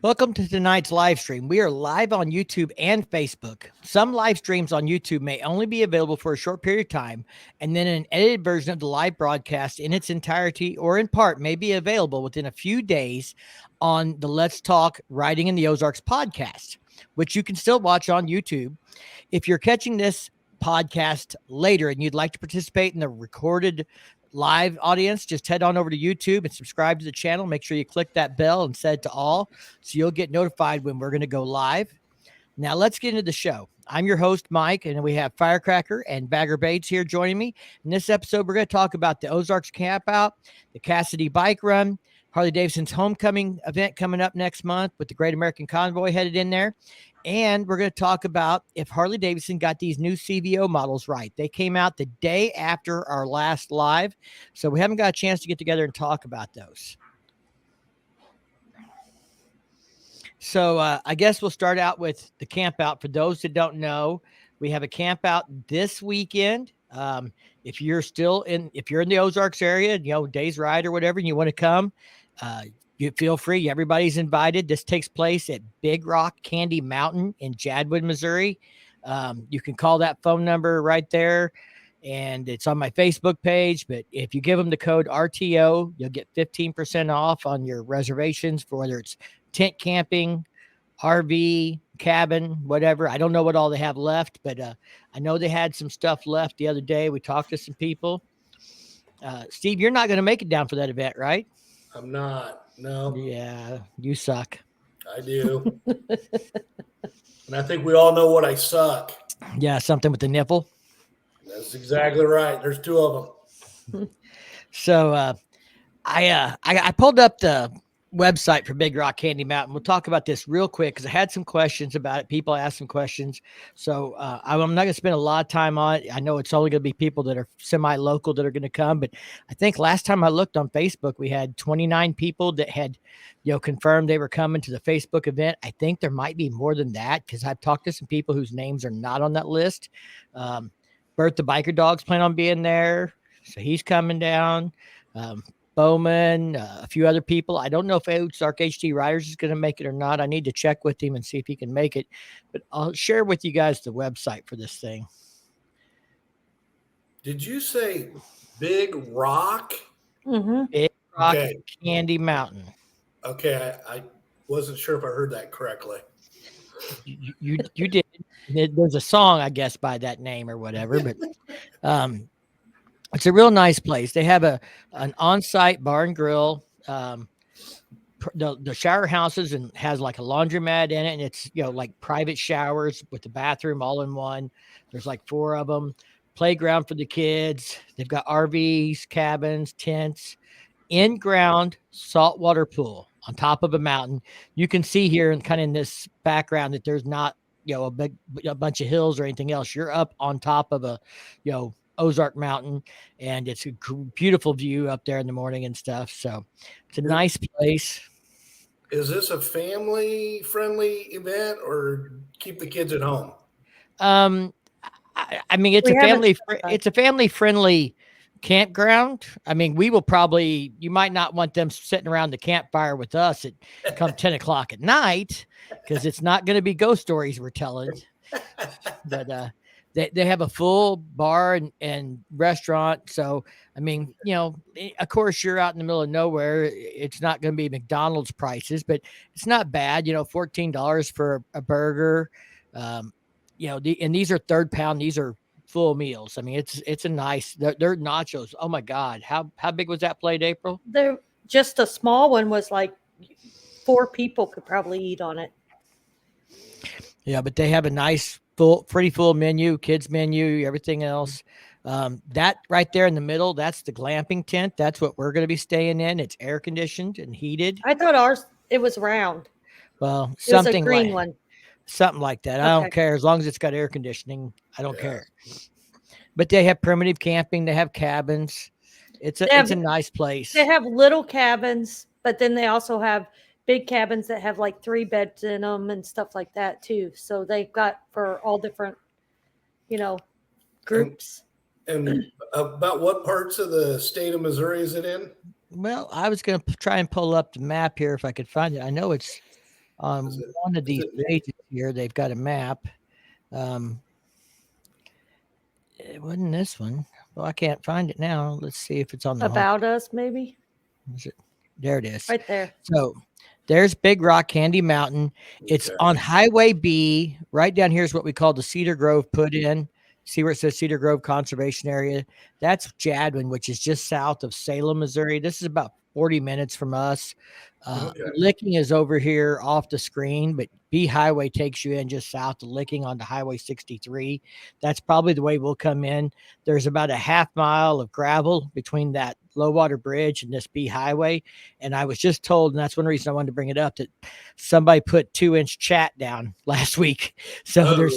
Welcome to tonight's live stream. We are live on YouTube and Facebook. Some live streams on YouTube may only be available for a short period of time, and then an edited version of the live broadcast in its entirety or in part may be available within a few days on the Let's Talk Riding in the Ozarks podcast, which you can still watch on YouTube. If you're catching this podcast later and you'd like to participate in the recorded live audience, just head on over to YouTube and subscribe to the channel. Make sure you click that bell and set it to all so you'll get notified when we're going to go live. Now let's get into the show. I'm your host, Mike, and we have Firecracker and Bagger Bates here joining me. In this episode, we're going to talk about the Ozarks Camp Out, the Cassidy Bike Run, Harley Davidson's homecoming event coming up next month with the Great American Convoy headed in there. And we're going to talk about if Harley Davidson got these new CVO models right. They came out the day after our last live, so we haven't got a chance to get together and talk about those. So I guess we'll start out with the camp out. For those that don't know, we have a camp out this weekend. If you're in the Ozarks area, day's ride or whatever, and you want to come, you feel free. Everybody's invited. This takes place at Big Rock Candy Mountain in Jadwood, Missouri. You can call that phone number right there, and it's on my Facebook page. But if you give them the code RTO, you'll get 15% off on your reservations for whether it's tent camping, RV, cabin, whatever. I don't know what all they have left, but I know they had some stuff left the other day. We talked to some people. Steve, you're not going to make it down for that event, right? I'm not. No. Yeah, you suck. I do. And I think we all know what I suck. Yeah, something with the nipple. That's exactly right. There's two of them. So I pulled up the website for Big Rock Candy Mountain. We'll talk about this real quick because I had some questions about it. People asked some questions. So I'm not going to spend a lot of time on it. I know it's only going to be people that are semi-local that are going to come, but I think last time I looked on Facebook, we had 29 people that had, confirmed they were coming to the Facebook event. I think there might be more than that because I've talked to some people whose names are not on that list. Bert the Biker Dog's planning on being there. So he's coming down. Bowman, a few other people. I don't know if Ozark HT Riders is going to make it or not. I need to check with him and see if he can make it. But I'll share with you guys the website for this thing. Did you say Big Rock? Mm-hmm. Big Rock Candy Mountain. Okay, I wasn't sure if I heard that correctly. You did. There's a song, I guess, by that name or whatever. But it's a real nice place. They have an on-site bar and grill. The shower houses and has like a laundromat in it, and it's like private showers with the bathroom all in one. There's like 4 of them. Playground for the kids. They've got RVs, cabins, tents, in-ground saltwater pool on top of a mountain. You can see here and kind of in this background that there's not a bunch of hills or anything else. You're up on top of a Ozark Mountain, and it's a beautiful view up there in the morning and stuff. So it's a nice place. Is this a family-friendly event or keep the kids at home? I mean, it's a family-friendly campground. I mean, we will probably, you might not want them sitting around the campfire with us at come 10 o'clock at night, because it's not going to be ghost stories we're telling. But they have a full bar and restaurant. So, I mean, of course, you're out in the middle of nowhere. It's not going to be McDonald's prices, but it's not bad. $14 for a burger. And these are third pound. These are full meals. I mean, it's a nice. They're nachos. Oh my God, how big was that plate, April? They're just a small one. Was like 4 people could probably eat on it. Yeah, but they have a nice pretty full menu, kids menu, everything else. That right there in the middle, that's the glamping tent. That's what we're going to be staying in. It's air conditioned and heated. I thought ours, it was round. Well, it was a green one. Something like that. Okay. I don't care. As long as it's got air conditioning, I don't care. But they have primitive camping. They have cabins. It's a nice place. They have little cabins, but then they also have big cabins that have like 3 beds in them and stuff like that too. So they've got for all different groups. And about what parts of the state of Missouri is it in? Well, I was going to try and pull up the map here if I could find it. I know it's on one of these pages here. They've got a map. It wasn't this one. Well, I can't find it now. Let's see if it's on the About us, maybe. Is it? There it is. Right there. So there's Big Rock Candy Mountain. It's on Highway B. Right down here is what we call the Cedar Grove put in. See where it says Cedar Grove Conservation Area? That's Jadwin, which is just south of Salem, Missouri. This is about 40 minutes from us. Licking is over here off the screen, but B Highway takes you in just south of Licking onto Highway 63. That's probably the way we'll come in. There's about a half mile of gravel between that low water bridge and this B Highway. And I was just told, and that's one reason I wanted to bring it up, that somebody put 2-inch chat down last week. So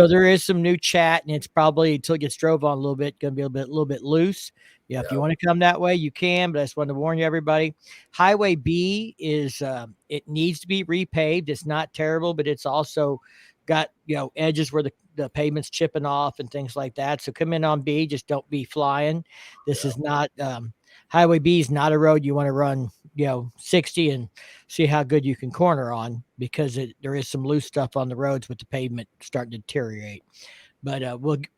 there is some new chat, and it's probably until it gets drove on a little bit, going to be a little bit loose. Yeah, if you want to come that way, you can, but I just wanted to warn you, everybody. Highway B is, it needs to be repaved. It's not terrible, but it's also got, edges where the pavement's chipping off and things like that. So come in on B, just don't be flying. This is not, Highway B is not a road you want to run, 60 and see how good you can corner on, because there is some loose stuff on the roads with the pavement starting to deteriorate. But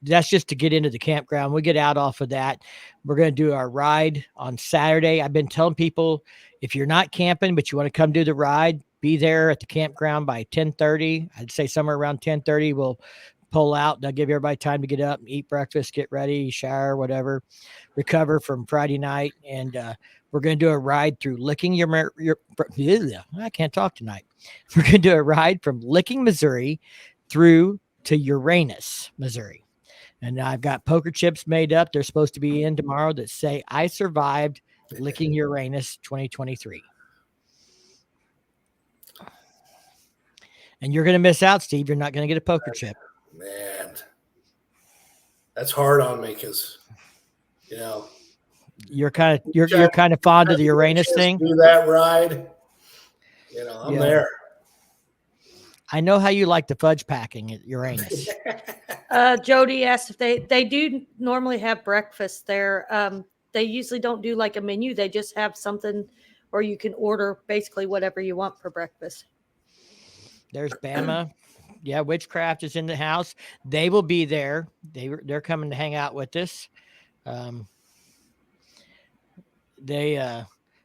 that's just to get into the campground. We get out off of that. We're going to do our ride on Saturday. I've been telling people, if you're not camping, but you want to come do the ride, be there at the campground by 10:30. I'd say somewhere around 10:30, we'll pull out. They'll give everybody time to get up and eat breakfast, get ready, shower, whatever, recover from Friday night. And we're going to do a ride through Licking I can't talk tonight. We're going to do a ride from Licking, Missouri through to Uranus, Missouri. And I've got poker chips made up. They're supposed to be in tomorrow that say, I survived Licking Uranus 2023. And you're going to miss out, Steve. You're not going to get a poker chip. Man, that's hard on me because, you're kind of fond of the Uranus thing. Do that ride. I'm there. I know how you like the fudge packing at Uranus. Jody asked if they do normally have breakfast there. They usually don't do like a menu. They just have something, or you can order basically whatever you want for breakfast. There's Bama. Yeah, Witchcraft is in the house. They will be there. They're coming to hang out with us.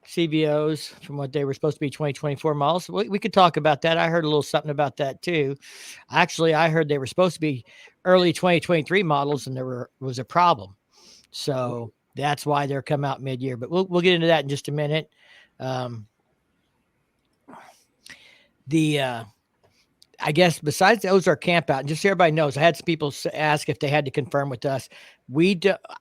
CVOs from what they were supposed to be 2024 models. We could talk about that. I heard a little something about that too. Actually, I heard they were supposed to be early 2023 models, and there was a problem. So that's why they're coming out mid-year. But we'll get into that in just a minute. I guess besides the Ozark camp out, and just so everybody knows, I had some people ask if they had to confirm with us.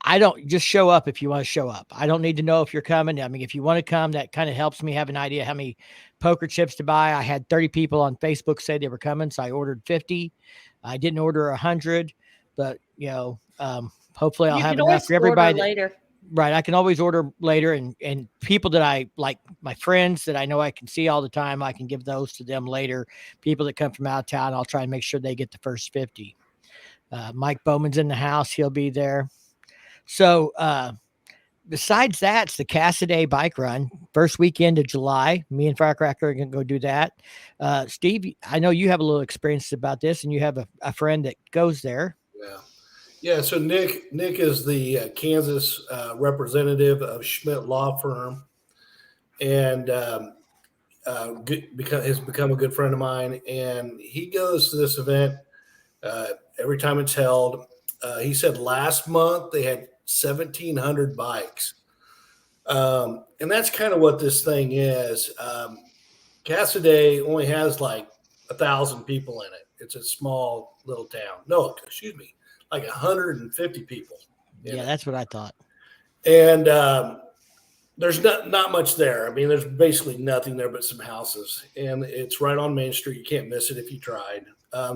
I don't just show up if you want to show up. I don't need to know if you're coming. I mean, if you want to come, that kind of helps me have an idea how many poker chips to buy. I had 30 people on Facebook say they were coming, so I ordered 50. I didn't order 100, but hopefully I'll have enough for everybody. Later. Right. I can always order later, and people that I like, my friends that I know I can see all the time, I can give those to them later. People that come from out of town, I'll try and make sure they get the first 50. Mike Bowman's in the house. He'll be there. So besides that, it's the Cassaday bike run, first weekend of July. Me and Firecracker are going to go do that. Steve, I know you have a little experience about this, and you have a friend that goes there. Yeah, so Nick is the Kansas representative of Schmidt Law Firm, and has become a good friend of mine. And he goes to this event every time it's held. He said last month they had 1,700 bikes, and that's kind of what this thing is. Cassaday only has like 1,000 people in it. It's a small little town. No, excuse me. Like 150 people. Yeah, that's what I thought. And there's not much there. I mean, there's basically nothing there but some houses. And it's right on Main Street. You can't miss it if you tried.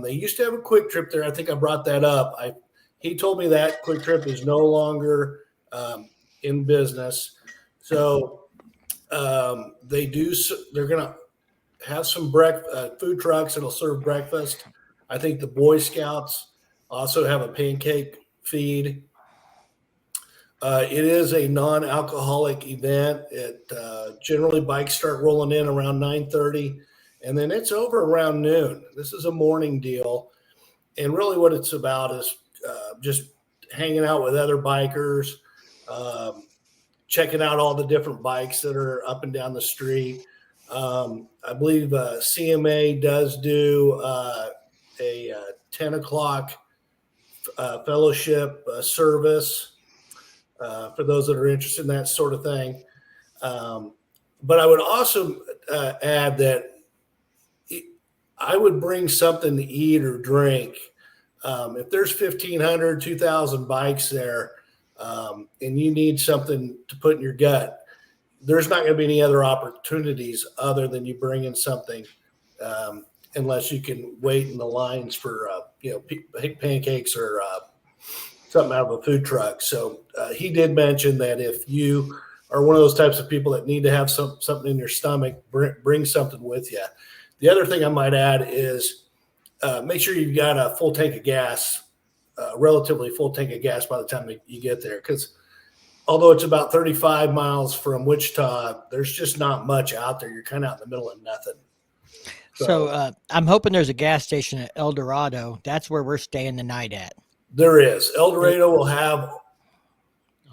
They used to have a Quick Trip there. I think I brought that up. He told me that Quick Trip is no longer in business. So they're going to have some food trucks that'll serve breakfast. I think the Boy Scouts Also have a pancake feed. It is a non-alcoholic event. Generally bikes start rolling in around 9:30, and then it's over around noon. This is a morning deal, and really what it's about is just hanging out with other bikers, checking out all the different bikes that are up and down the street. I believe CMA does do a 10 o'clock fellowship service. For those that are interested in that sort of thing. But I would also add that I would bring something to eat or drink. If there's 1,500, 2,000 bikes there, and you need something to put in your gut, there's not going to be any other opportunities other than you bring in something, unless you can wait in the lines for pancakes or something out of a food truck. So he did mention that if you are one of those types of people that need to have something in your stomach, bring something with you. The other thing I might add is make sure you've got a full tank of gas, relatively full tank of gas by the time you get there. Because although it's about 35 miles from Wichita, there's just not much out there. You're kind of out in the middle of nothing. So I'm hoping there's a gas station at El Dorado. That's where we're staying the night at. There is. El Dorado will have,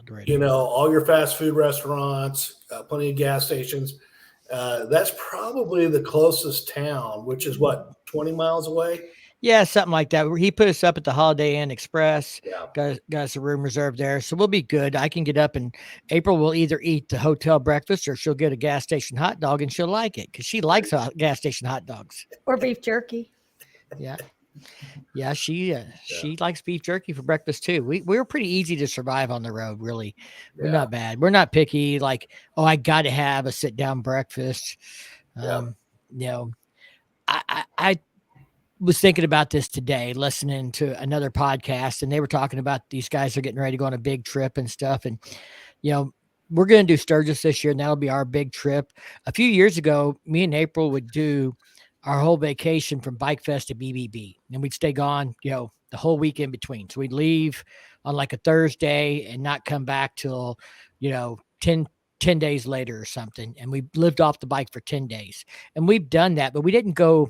all your fast food restaurants, plenty of gas stations. That's probably the closest town, which is what, 20 miles away? Yeah, something like that. He put us up at the Holiday Inn Express. Yeah. Got us a room reserved there. So we'll be good. I can get up, and April will either eat the hotel breakfast or she'll get a gas station hot dog, and she'll like it because she likes gas station hot dogs. Or beef jerky. Yeah. Yeah, she likes beef jerky for breakfast too. We're pretty easy to survive on the road, really. We're not bad. We're not picky, like, oh, I got to have a sit-down breakfast. I was thinking about this today, listening to another podcast, and they were talking about these guys are getting ready to go on a big trip and stuff. And, we're going to do Sturgis this year, and that'll be our big trip. A few years ago, me and April would do our whole vacation from Bike Fest to BBB. And we'd stay gone, the whole week in between. So we'd leave on like a Thursday and not come back till, 10 days later or something. And we lived off the bike for 10 days. And we've done that, but we didn't go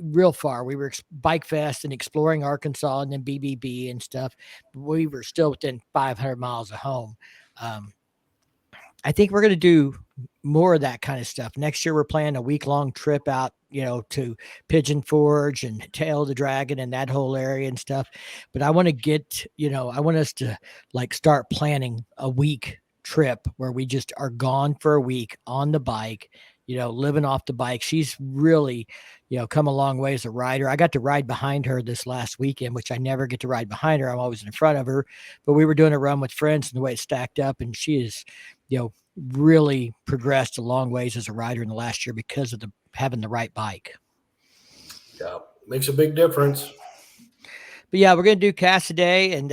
real far. We were Bike Fest and exploring Arkansas and then BBB and stuff. We were still within 500 miles of home. I think we're going to do more of that kind of stuff. Next year, we're planning a week-long trip out, to Pigeon Forge and Tail of the Dragon and that whole area and stuff. But I want to I want us to start planning a week trip where we just are gone for a week on the bike, living off the bike. She's really, come a long way as a rider. I got to ride behind her this last weekend, which I never get to ride behind her. I'm always in front of her, but we were doing a run with friends and the way it stacked up, and she is, really progressed a long ways as a rider in the last year because of having the right bike. Yeah. Makes a big difference. But yeah, we're going to do Cassaday, and,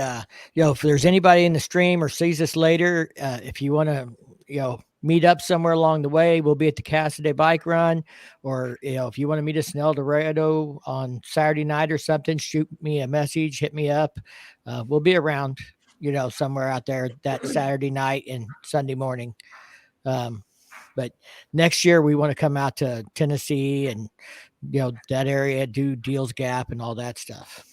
if there's anybody in the stream or sees us later, if you want to, meet up somewhere along the way, we'll be at the Cassaday bike run, or, if you want to meet us in El Dorado on Saturday night or something, shoot me a message, hit me up. We'll be around, somewhere out there that Saturday night and Sunday morning. But next year we want to come out to Tennessee and, that area, do Deals Gap and all that stuff.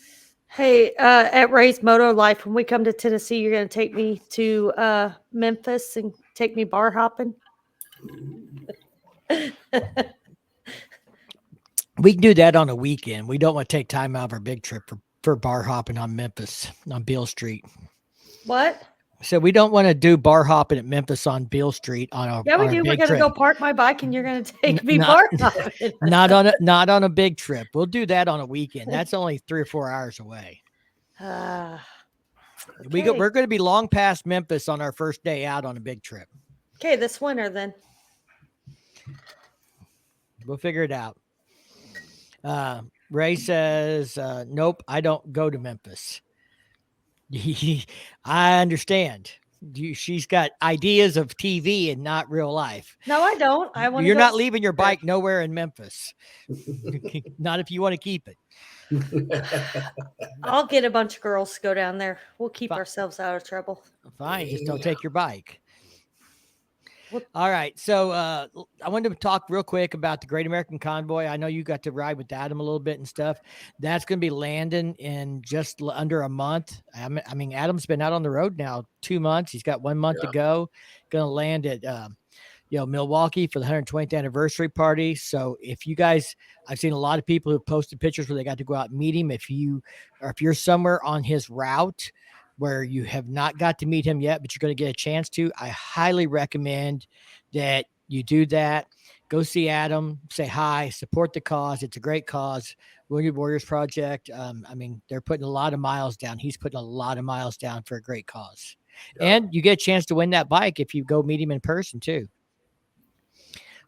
Hey, at Ray's Moto Life, when we come to Tennessee, you're going to take me to Memphis and take me bar hopping? We can do that on a weekend. We don't want to take time out of our big trip for bar hopping on Memphis, on Beale Street. What? So we don't want to do bar hopping at Memphis on Beale Street on a Yeah, we do. We're going to go park my bike, and you're going to take me bar hopping. not on a big trip. We'll do that on a weekend. That's only 3 or 4 hours away. Okay. We're going to be long past Memphis on our first day out on a big trip. Okay, this winter then. We'll figure it out. Ray says, nope, I don't go to Memphis. I understand. She's got ideas of TV and not real life. No, I don't. You're not leaving your bike nowhere in Memphis. Not if you want to keep it. I'll get a bunch of girls to go down there. We'll keep Fi- ourselves out of trouble. Fine, just don't Yeah. take your bike. What- All right, so I wanted to talk real quick about the Great American Convoy. I know you got to ride with Adam a little bit and stuff. That's going to be landing in just under a month. I mean, Adam's been out on the road now 2 months. He's got 1 month to go. Going to land at Milwaukee for the 120th anniversary party. So if you guys, I've seen a lot of people who posted pictures where they got to go out and meet him. If you're somewhere on his route where you have not got to meet him yet, but you're going to get a chance to, I highly recommend that you do that. Go see Adam, say hi, support the cause. It's a great cause. Wounded Warriors Project. I mean, they're putting a lot of miles down. He's putting a lot of miles down for a great cause. Yeah. And you get a chance to win that bike if you go meet him in person too.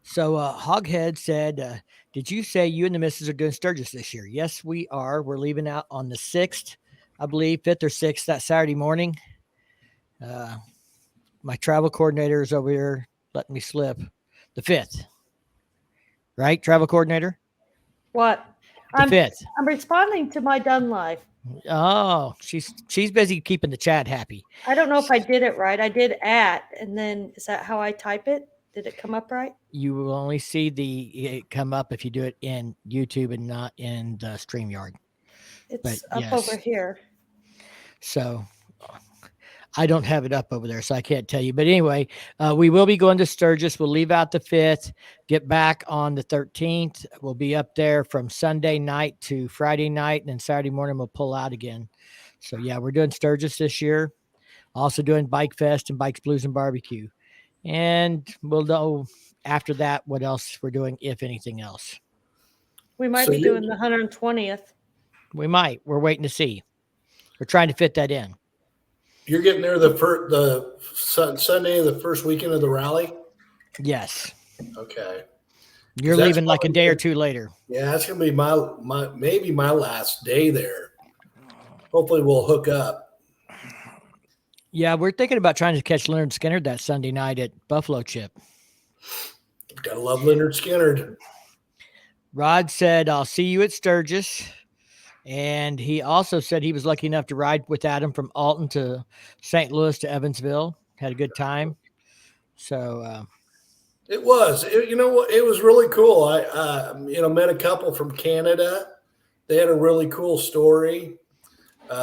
So Hoghead said, did you say you and the missus are doing Sturgis this year? Yes, we are. We're leaving out on the 6th, I believe, 5th or 6th, that Saturday morning. My travel coordinator is over here letting me slip. The 5th. Right, travel coordinator? What? The 5th. I'm responding to my done live. Oh, she's busy keeping the chat happy. I don't know if I did it right. I did and then is that how I type it? Did it come up right? You will only see it come up if you do it in YouTube and not in the StreamYard. It's But up yes. over here. So I don't have it up over there, so I can't tell you. But anyway, we will be going to Sturgis. We'll leave out the 5th, get back on the 13th. We'll be up there from Sunday night to Friday night, and then Saturday morning we'll pull out again. So yeah, we're doing Sturgis this year. Also doing Bike Fest and Bikes, Blues, and Barbecue. And we'll know after that what else we're doing, if anything else. We might So be you- doing the 120th. We might. We're waiting to see. We're trying to fit that in. You're getting there the Sunday of the first weekend of the rally. Yes. Okay. You're That's leaving like a probably day or good. two later. Yeah, that's gonna be maybe my last day there. Hopefully, we'll hook up. Yeah, we're thinking about trying to catch Leonard Skinner that Sunday night at Buffalo Chip. Gotta love Leonard Skinner. Rod said, I'll see you at Sturgis. And he also said he was lucky enough to ride with Adam from Alton to St. Louis to Evansville. Had a good time. So, It was. You know what? It was really cool. I met a couple from Canada. They had a really cool story.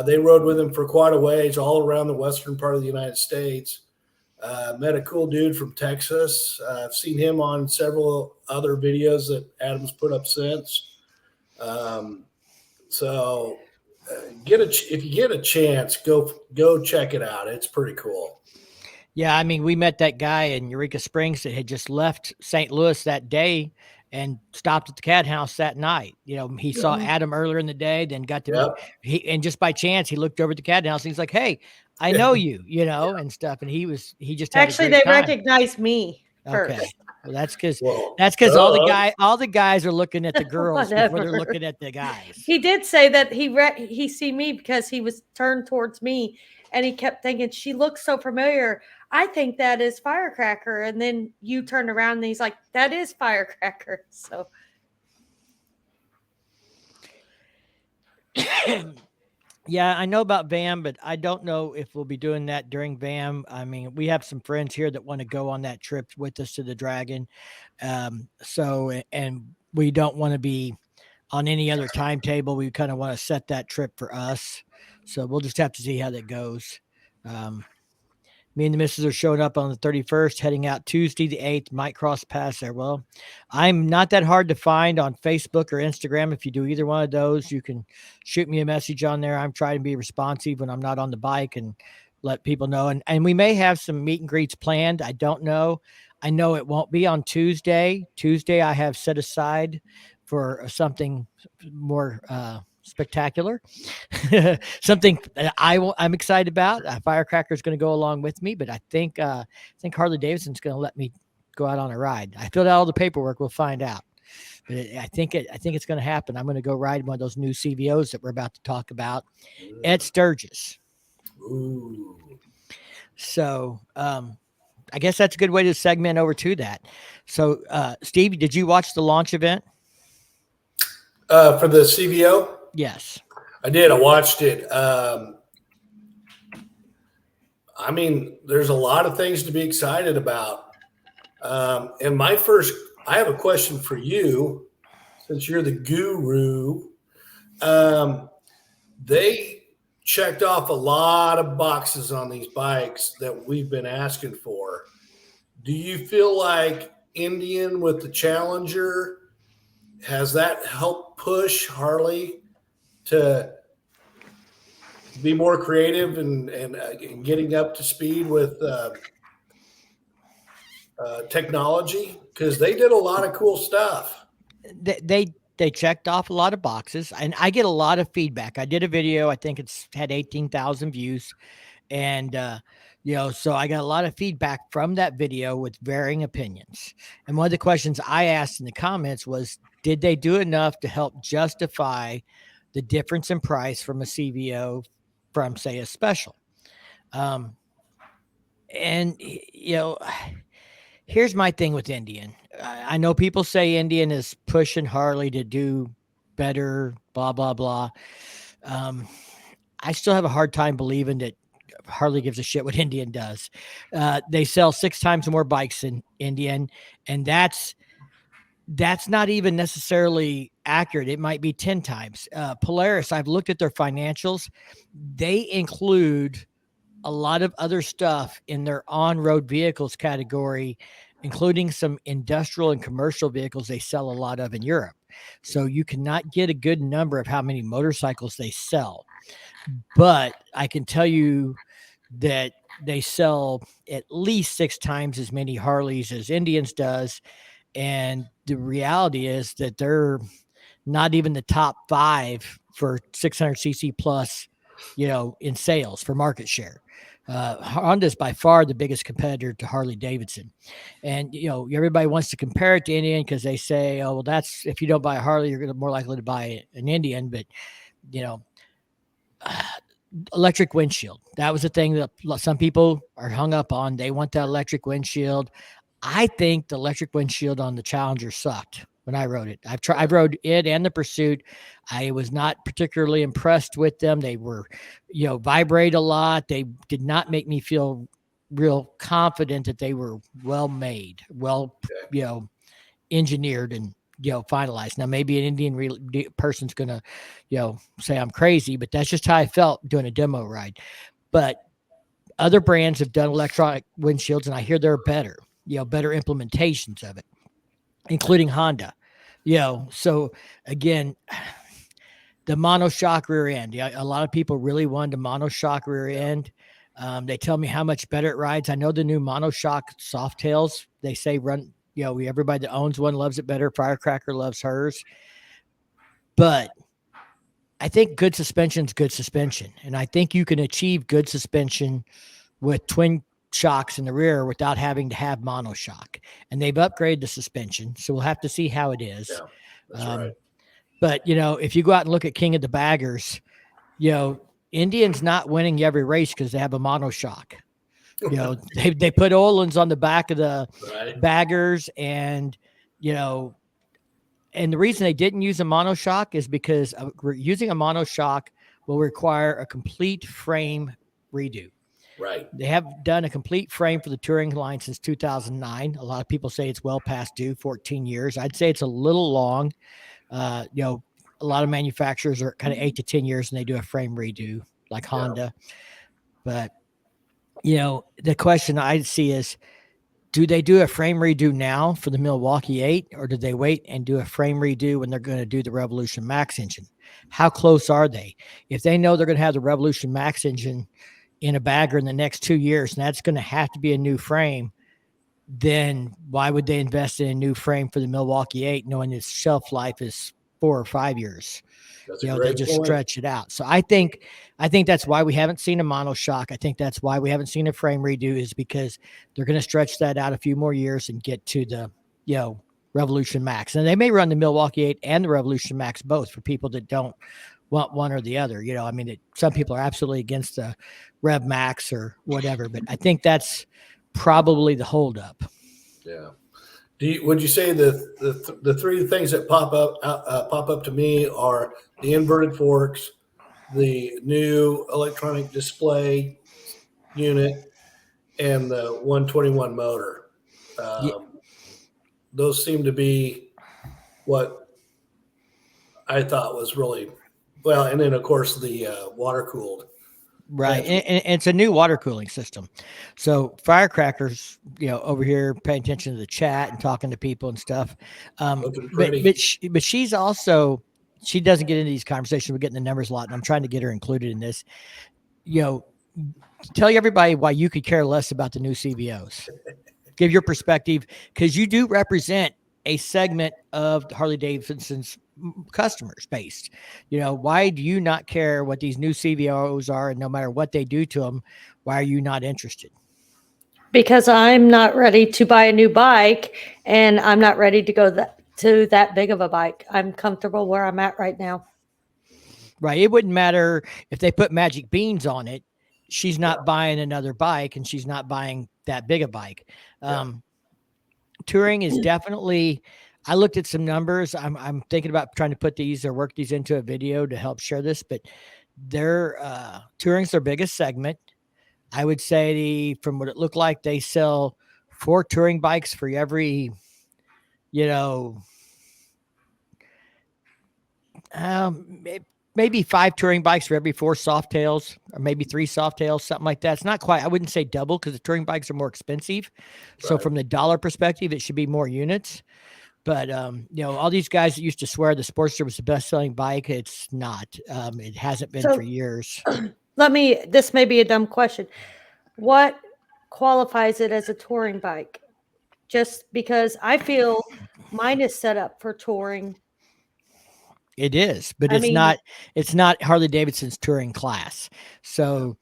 They rode with him for quite a ways, all around the western part of the United States. Met a cool dude from Texas. I've seen him on several other videos that Adam's put up since. If you get a chance, go check it out. It's pretty cool. yeah, I mean, we met that guy in Eureka Springs that had just left St. Louis that day and stopped at the Cat House that night. You know, he saw Adam earlier in the day, then got to meet, and just by chance he looked over at the Cat House and he's like, "Hey, I know you," and stuff. And he just had Actually, a great they time. recognized me first. Okay. Well, that's because Well, all the guys are looking at the girls before they're Whatever. looking at the guys. He did say that he see me because he was turned towards me, and he kept thinking she looks so familiar. I think that is Firecracker, and then you turned around and he's like, "That is Firecracker." So Yeah, I know about VAM, but I don't know if we'll be doing that during VAM. I mean, we have some friends here that want to go on that trip with us to the Dragon. And we don't want to be on any other timetable. We kind of want to set that trip for us. So we'll just have to see how that goes. Me and the missus are showing up on the 31st, heading out Tuesday the 8th, might cross paths there. Well, I'm not that hard to find on Facebook or Instagram. If you do either one of those, you can shoot me a message on there. I'm trying to be responsive when I'm not on the bike and let people know. And we may have some meet and greets planned. I don't know. I know it won't be on Tuesday. Tuesday I have set aside for something more spectacular, something that I'm excited about. Firecracker is going to go along with me, but I think Harley Davidson is going to let me go out on a ride. I filled out all the paperwork. We'll find out, but I think it's going to happen. I'm going to go ride one of those new CVOs that we're about to talk about at Sturgis. Ooh. So I guess that's a good way to segment over to that. So Steve, did you watch the launch event? For the CVO? Yes. I did. I watched it. I mean, there's a lot of things to be excited about. And I have a question for you, since you're the guru. They checked off a lot of boxes on these bikes that we've been asking for. Do you feel like Indian with the Challenger, has that helped push Harley to be more creative and getting up to speed with technology? Because they did a lot of cool stuff. They checked off a lot of boxes, and I get a lot of feedback. I did a video. I think it's had 18,000 views, and so I got a lot of feedback from that video with varying opinions. And one of the questions I asked in the comments was, did they do enough to help justify the difference in price from a CVO from, say, a special? And here's my thing with Indian. I know people say Indian is pushing Harley to do better, blah, blah, blah. I still have a hard time believing that Harley gives a shit what Indian does. They sell 6 times more bikes than Indian, and that's not even necessarily accurate. It might be 10 times. Polaris, I've looked at their financials. They include a lot of other stuff in their on-road vehicles category, including some industrial and commercial vehicles they sell a lot of in Europe. So you cannot get a good number of how many motorcycles they sell. But I can tell you that they sell at least 6 times as many Harleys as Indians does. And the reality is that they're not even the top 5 for 600cc plus, in sales for market share. Honda's by far the biggest competitor to Harley Davidson. And, everybody wants to compare it to Indian because they say, oh, well, that's, if you don't buy a Harley, you're more likely to buy an Indian. But, electric windshield, that was the thing that some people are hung up on. They want that electric windshield. I think the electric windshield on the Challenger sucked when I rode it. I rode it and the Pursuit. I was not particularly impressed with them. They were, vibrate a lot. They did not make me feel real confident that they were well made, engineered and, finalized. Now, maybe an Indian person's going to, say I'm crazy, but that's just how I felt doing a demo ride. But other brands have done electronic windshields, and I hear they're better, better implementations of it, including Honda. So again, the monoshock rear end. A lot of people really wanted a monoshock rear end. They tell me how much better it rides. I know the new monoshock Softails, they say run, everybody that owns one loves it better. Firecracker loves hers. But I think good suspension's good suspension. And I think you can achieve good suspension with twin shocks in the rear without having to have monoshock. And they've upgraded the suspension. So we'll have to see how it is. Yeah, that's right. But, if you go out and look at King of the Baggers, Indian's not winning every race because they have a monoshock. They put Öhlins on the back of the baggers, and and the reason they didn't use a monoshock is because using a monoshock will require a complete frame redo. Right. They have done a complete frame for the touring line since 2009. A lot of people say it's well past due, 14 years. I'd say it's a little long. A lot of manufacturers are kind of 8 to 10 years and they do a frame redo like Honda. But, the question I see is, do they do a frame redo now for the Milwaukee 8, or do they wait and do a frame redo when they're going to do the Revolution Max engine? How close are they? If they know they're going to have the Revolution Max engine in a bagger in the next 2 years, and that's going to have to be a new frame, then why would they invest in a new frame for the Milwaukee 8 knowing its shelf life is 4 or 5 years? They just stretch it out. So I think that's why we haven't seen a monoshock. I think that's why we haven't seen a frame redo, is because they're going to stretch that out a few more years and get to the, Revolution Max. And they may run the Milwaukee 8 and the Revolution Max both for people that don't want one or the other. Some people are absolutely against the Rev Max or whatever, but I think that's probably the holdup. Yeah. Would you say the three things that pop up to me are the inverted forks, the new electronic display unit, and the 121 motor? Yeah, Those seem to be what I thought was really well, and then of course the water cooled. right. And it's a new water cooling system. So firecrackers, over here paying attention to the chat and talking to people and stuff. Looking But pretty. but she's also, she doesn't get into these conversations. We're getting the numbers a lot, and I'm trying to get her included in this. Tell everybody why you could care less about the new CVOs. Give your perspective, because you do represent a segment of Harley Davidson's customers based. Why do you not care what these new CVOs are, and no matter what they do to them, why are you not interested? Because I'm not ready to buy a new bike, and I'm not ready to go to that big of a bike. I'm comfortable where I'm at right now. Right. It wouldn't matter if they put magic beans on it. She's not buying another bike, and she's not buying that big a bike. Touring is definitely, I looked at some numbers. I'm thinking about trying to put these or work these into a video to help share this, but touring's their biggest segment. I would say from what it looked like, they sell 4 touring bikes for every, maybe 5 touring bikes for every 4 Softails, or maybe 3 Softails, something like that. It's not quite, I wouldn't say double, because the touring bikes are more expensive. So from the dollar perspective, it should be more units. But, all these guys that used to swear the Sportster was the best selling bike, it's not. It hasn't been for years. This may be a dumb question. What qualifies it as a touring bike? Just because I feel mine is set up for touring. It is, but it's not Harley Davidson's touring class. So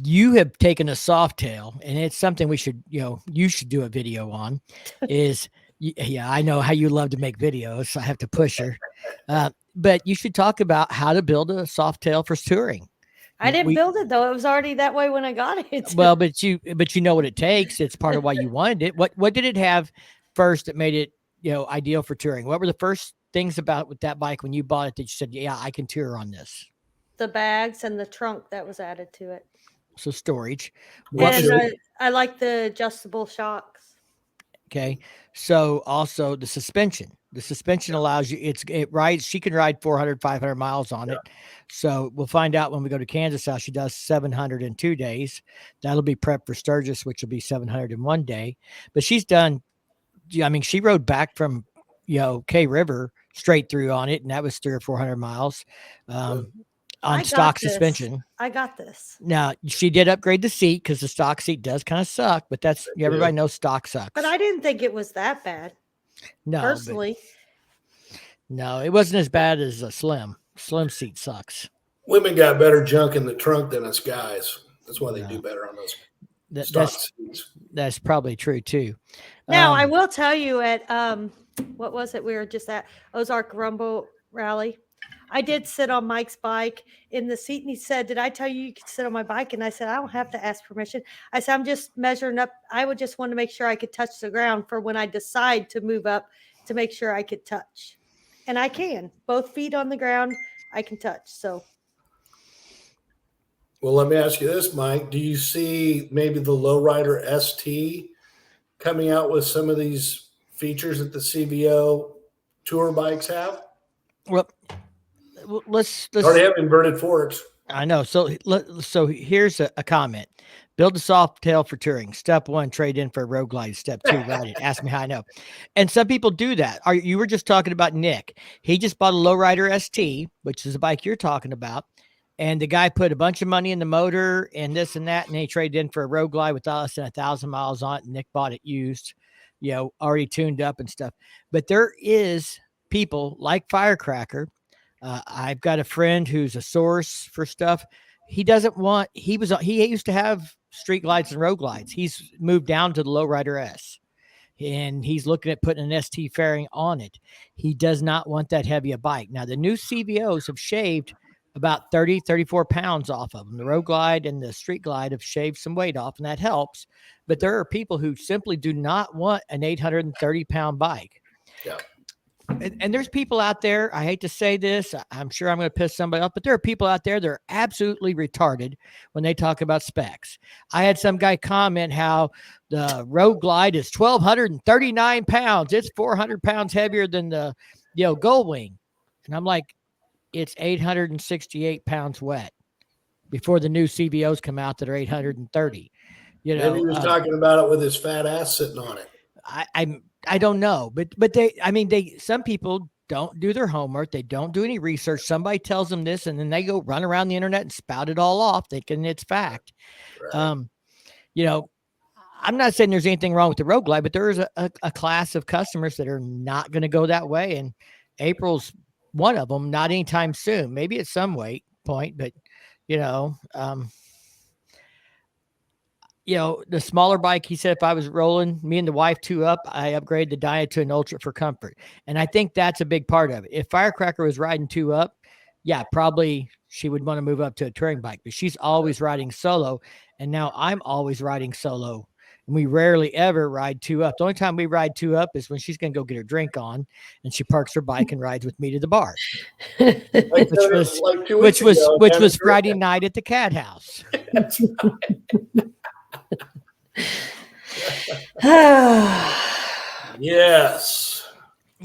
you have taken a Softail, and it's something we should, you should do a video on. I know how you love to make videos, so I have to push her. But you should talk about how to build a Softail for touring. I didn't build it though. It was already that way when I got it. Well, but you know what it takes. It's part of why you wanted it. What did it have first that made it, ideal for touring? What were the first things about with that bike when you bought it that you said, yeah, I can tour on this? The bags and the trunk that was added to it. So storage. And I like the adjustable shocks. Okay. So also the suspension. The suspension allows you, she can ride 400, 500 miles on it. So we'll find out when we go to Kansas how she does 700 in 2 days. That'll be prep for Sturgis, which will be 700 in 1 day. But she's done, she rode back from, K River straight through on it. And that was 300 or 400 miles on stock suspension. I got this. Now, she did upgrade the seat, because the stock seat does kind of suck, but that's, everybody knows stock sucks. But I didn't think it was that bad. No, personally. No, it wasn't as bad as a slim. Slim seat sucks. Women got better junk in the trunk than us guys. That's why they do better on those stock seats. That's probably true too. Now, I will tell you at what was it? We were just at Ozark Rumble Rally. I did sit on Mike's bike in the seat, and he said, "Did I tell you could sit on my bike?" And I said, "I don't have to ask permission." I said, "I'm just measuring up. I would just want to make sure I could touch the ground for when I decide to move up, to make sure I could touch." And I can. Both feet on the ground, I can touch. So. Well, let me ask you this, Mike. Do you see maybe the Lowrider ST coming out with some of these features that the CVO tour bikes have? Well, let's already have inverted forks. I know. So here's a comment. Build a Softail for touring. Step 1, trade in for a Road Glide. Step 2, ride it. Ask me how I know. And some people do that. You were just talking about Nick. He just bought a Lowrider ST, which is a bike you're talking about. And the guy put a bunch of money in the motor and this and that, and then he traded in for a Road Glide with less than 1,000 miles on it. And Nick bought it used, already tuned up and stuff. But there is people like Firecracker. I've got a friend who's a source for stuff. He used to have street glides and road glides. He's moved down to the Lowrider S, and he's looking at putting an ST fairing on it. He does not want that heavy a bike. Now, the new CVOs have shaved about 30, 34 pounds off of them. The Road Glide and the Street Glide have shaved some weight off, and that helps. But there are people who simply do not want an 830-pound bike. Yeah. And there's people out there, I hate to say this, I'm sure I'm going to piss somebody off, but there are people out there that are absolutely retarded when they talk about specs. I had some guy comment how the Road Glide is 1,239 pounds. It's 400 pounds heavier than the, Gull Wing. And I'm like, it's 868 pounds wet before the new CVOs come out that are 830. Maybe he was talking about it with his fat ass sitting on it. I don't know, but some people don't do their homework. They don't do any research. Somebody tells them this, and then they go run around the internet and spout it all off, thinking it's fact. Right. I'm not saying there's anything wrong with the Road Glide, but there is a class of customers that are not going to go that way. And April's one of them, not anytime soon, maybe at some point, but the smaller bike, he said, if I was rolling, me and the wife 2-up, I upgraded the Dyna to an Ultra for comfort. And I think that's a big part of it. If Firecracker was riding 2-up, yeah, probably she would want to move up to a touring bike, but she's always riding solo. And now I'm always riding solo. And we rarely ever ride 2-up. The only time we ride 2-up is when she's going to go get her drink on and she parks her bike and rides with me to the bar, which was Friday night at the Cat House. That's right. Yes.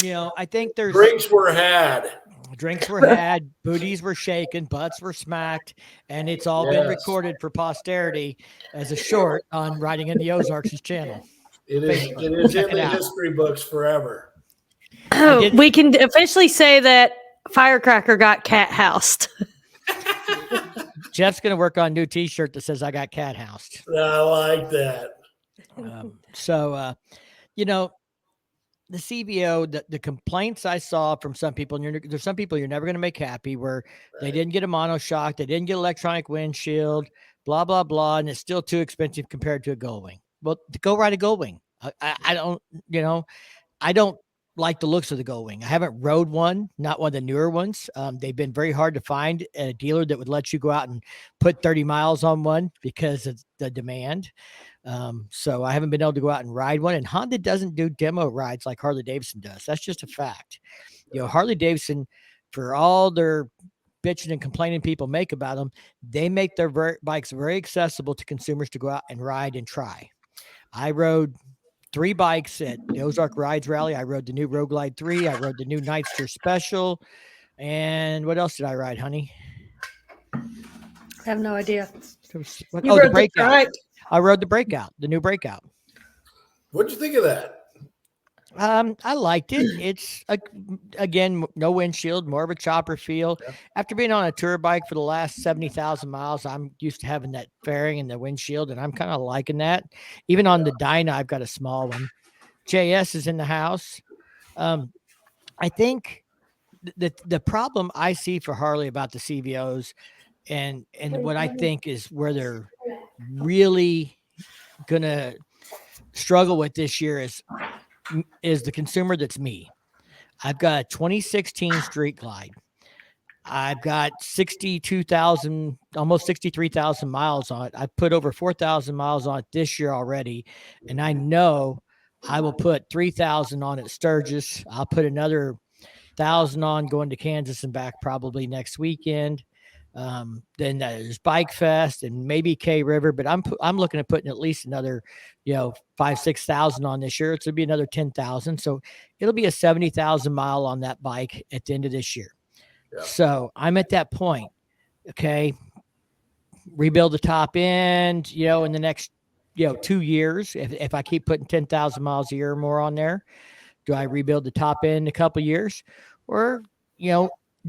I think there's drinks were had, booties were shaken, butts were smacked, and it's all been recorded for posterity as a short on Riding in the Ozarks' channel. It is in the history books forever. We can officially say that Firecracker got cat housed. Jeff's going to work on a new t-shirt that says I got cat housed. I like that. The CVO, the complaints I saw from some people, and there's some people you're never going to make happy, where they didn't get a monoshock, they didn't get electronic windshield, blah, blah, blah, and it's still too expensive compared to a Gull Wing. Well, go ride a Gull Wing. I don't like the looks of the Gull Wing. I haven't rode one, not one of the newer ones. They've been very hard to find at a dealer that would let you go out and put 30 miles on one because of the demand. So I haven't been able to go out and ride one. And Honda doesn't do demo rides like Harley Davidson does. That's just a fact. Harley Davidson, for all their bitching and complaining people make about them, they make their bikes very accessible to consumers to go out and ride and try. I rode 3 bikes at the Ozark Rides Rally. I rode the new Road Glide 3. I rode the new Nightster Special. And what else did I ride, honey? I have no idea. The Breakout. I rode the Breakout, the new Breakout. What'd you think of that? I liked it. It's again, no windshield, more of a chopper feel. Yeah. After being on a tour bike for the last 70,000 miles, I'm used to having that fairing and the windshield, and I'm kind of liking that. Even on the Dyna, I've got a small one. JS is in the house. I think the problem I see for Harley about the CVOs, and what I think is where they're really gonna struggle with this year is the consumer that's me. I've got a 2016 Street Glide. I've got 62,000, almost 63,000 miles on it. I've put over 4,000 miles on it this year already. And I know I will put 3,000 on at Sturgis. I'll put another 1,000 on going to Kansas and back probably next weekend. Then there's Bike Fest and maybe K River, but I'm looking at putting at least another, 5,000-6,000 on this year. It's going to be another 10,000. So it'll be a 70,000 mile on that bike at the end of this year. Yeah. So I'm at that point. Okay. Rebuild the top end, in the next, 2 years. If I keep putting 10,000 miles a year or more on there, do I rebuild the top end in a couple of years? Or,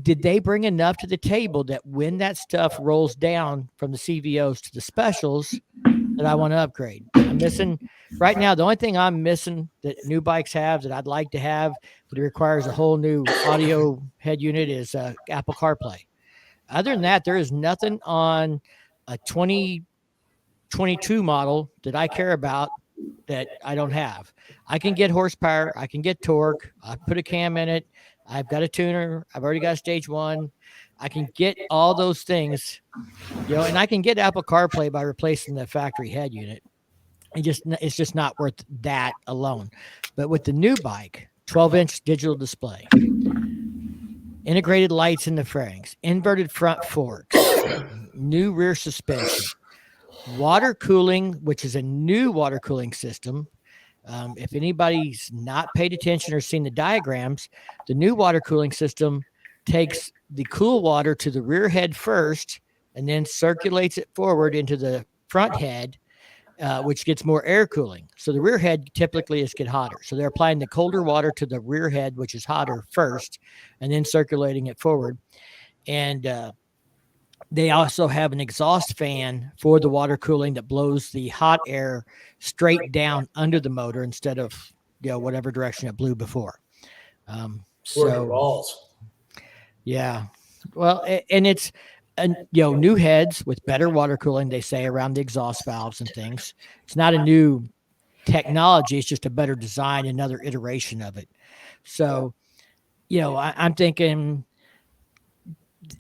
did they bring enough to the table that when that stuff rolls down from the CVOs to the specials that I want to upgrade? I'm missing right now. The only thing I'm missing that new bikes have that I'd like to have, but it requires a whole new audio head unit, is Apple CarPlay. Other than that, there is nothing on a 2022 model that I care about that I don't have. I can get horsepower. I can get torque. I put a cam in it. I've got a tuner. I've already got a stage 1. I can get all those things, and I can get Apple CarPlay by replacing the factory head unit. It's just not worth that alone. But with the new bike, 12-inch digital display, integrated lights in the fairings, inverted front forks, new rear suspension, water cooling, which is a new water cooling system. If anybody's not paid attention or seen the diagrams, the new water cooling system takes the cool water to the rear head first and then circulates it forward into the front head, which gets more air cooling. So the rear head typically is get hotter. So they're applying the colder water to the rear head, which is hotter first, and then circulating it forward. And they also have an exhaust fan for the water cooling that blows the hot air straight down under the motor instead of whatever direction it blew before. Balls. Yeah. Well, and it's new heads with better water cooling, they say, around the exhaust valves and things. It's not a new technology, it's just a better design, another iteration of it. So, I'm thinking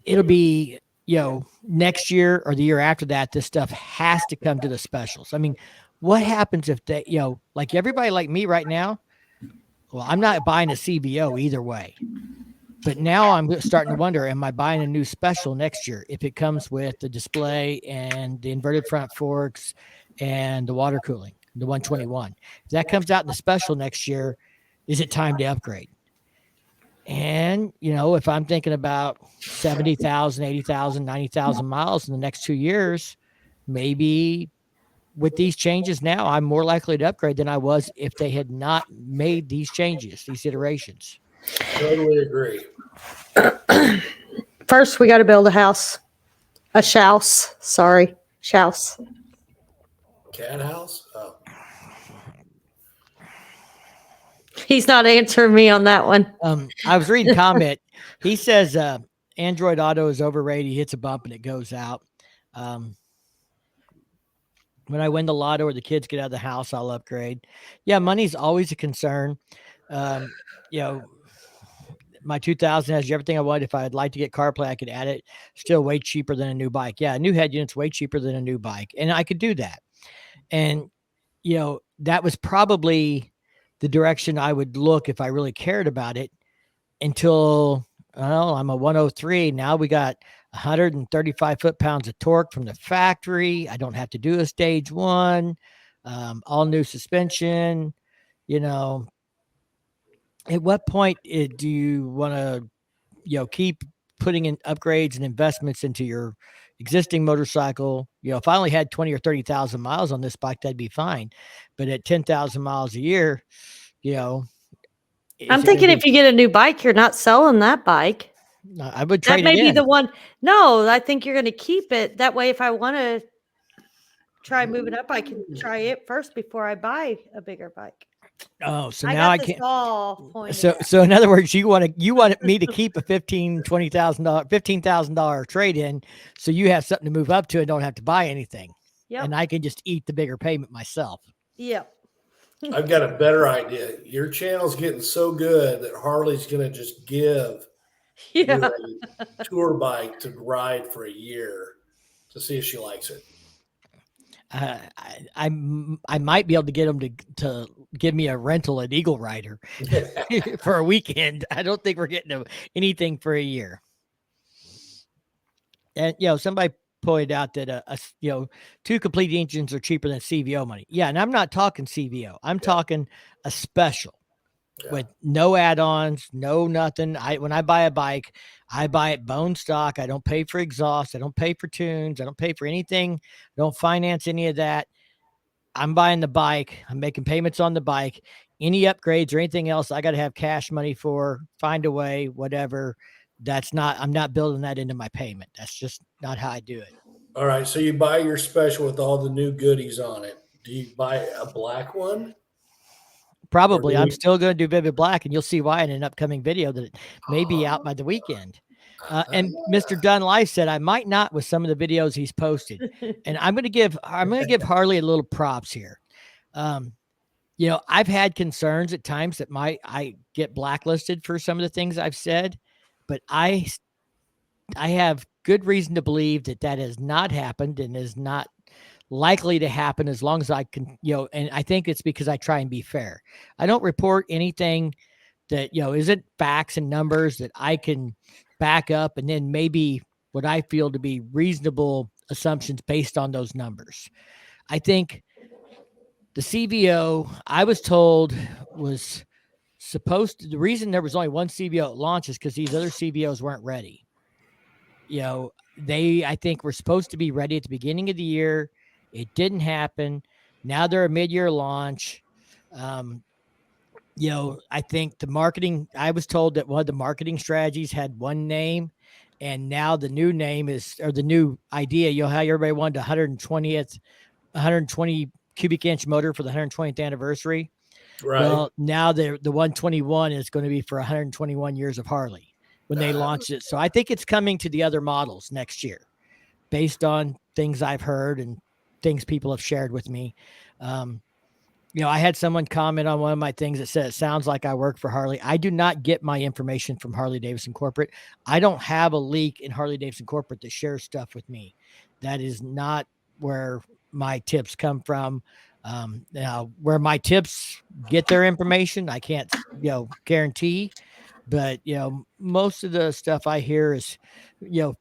it'll be next year or the year after that, this stuff has to come to the specials. I mean, what happens if they, like everybody like me right now? Well, I'm not buying a CVO either way. But now I'm starting to wonder, am I buying a new special next year if it comes with the display and the inverted front forks and the water cooling, the 121? If that comes out in the special next year, is it time to upgrade? And, if I'm thinking about 70,000, 80,000, 90,000 miles in the next 2 years, maybe with these changes now, I'm more likely to upgrade than I was if they had not made these changes, these iterations. Totally agree. First, we got to build a house. A shouse. Sorry. Shouse. Cat house? Oh. He's not answering me on that one. I was reading comment. He says Android Auto is overrated. He hits a bump and it goes out. When I win the lotto or the kids get out of the house, I'll upgrade. Yeah, money's always a concern. My 2000 has everything I want. If I'd like to get CarPlay, I could add it. Still way cheaper than a new bike. Yeah, a new head unit's way cheaper than a new bike. And I could do that. And, that was probably the direction I would look if I really cared about it until, I'm a 103. Now we got 135 foot-pounds of torque from the factory. I don't have to do a stage one, all new suspension, At what point do you want to, keep putting in upgrades and investments into your existing motorcycle? If I only had 20 or 30,000 miles on this bike, that'd be fine. But at 10,000 miles a year, I'm thinking if you get a new bike, you're not selling that bike. I would trade it in. That may be the one. No, I think you're going to keep it. That way, if I want to try moving up, I can try it first before I buy a bigger bike. Oh, so now I can't. So in other words, you wanted me to keep a $15,000 trade in, so you have something to move up to and don't have to buy anything. Yep. And I can just eat the bigger payment myself. Yep. I've got a better idea. Your channel's getting so good that Harley's going to just give you a tour bike to ride for a year to see if she likes it. I might be able to get them to give me a rental at Eagle Rider for a weekend. I don't think we're getting anything for a year. And somebody pointed out that two complete engines are cheaper than CVO money. Yeah, and I'm not talking CVO. I'm talking a special with no add-ons, no nothing. When I buy a bike, I buy it bone stock. I don't pay for exhaust. I don't pay for tunes. I don't pay for anything. I don't finance any of that. I'm buying the bike. I'm making payments on the bike. Any upgrades or anything else, I got to have cash money for, find a way, whatever. I'm not building that into my payment. That's just not how I do it. All right. So you buy your special with all the new goodies on it. Do you buy a black one? Probably. I'm still going to do Vivid Black, and you'll see why in an upcoming video that it may be out by the weekend. And Mr. Dunn Life said I might not with some of the videos he's posted. And I'm going to give Harley a little props here. I've had concerns at times that I get blacklisted for some of the things I've said, but I have good reason to believe that has not happened and is not likely to happen as long as I can, and I think it's because I try and be fair. I don't report anything that, isn't facts and numbers that I can back up and then maybe what I feel to be reasonable assumptions based on those numbers. I think the CVO, I was told, was the reason there was only one CVO at launch is because these other CVOs weren't ready. They, I think, were supposed to be ready at the beginning of the year. It didn't happen. Now they're a mid-year launch. I think the marketing, I was told that one of the marketing strategies had one name, and now the new name is, or the new idea, how everybody wanted 120 cubic inch motor for the 120th anniversary. Right. Well, now the 121 is going to be for 121 years of Harley when they launch it. So I think it's coming to the other models next year based on things I've heard and things people have shared with me. I had someone comment on one of my things that said, it sounds like I work for Harley. I do not get my information from Harley Davidson Corporate. I don't have a leak in Harley Davidson Corporate that shares stuff with me. That is not where my tips come from. Now, where my tips get their information, I can't, guarantee. But, most of the stuff I hear is,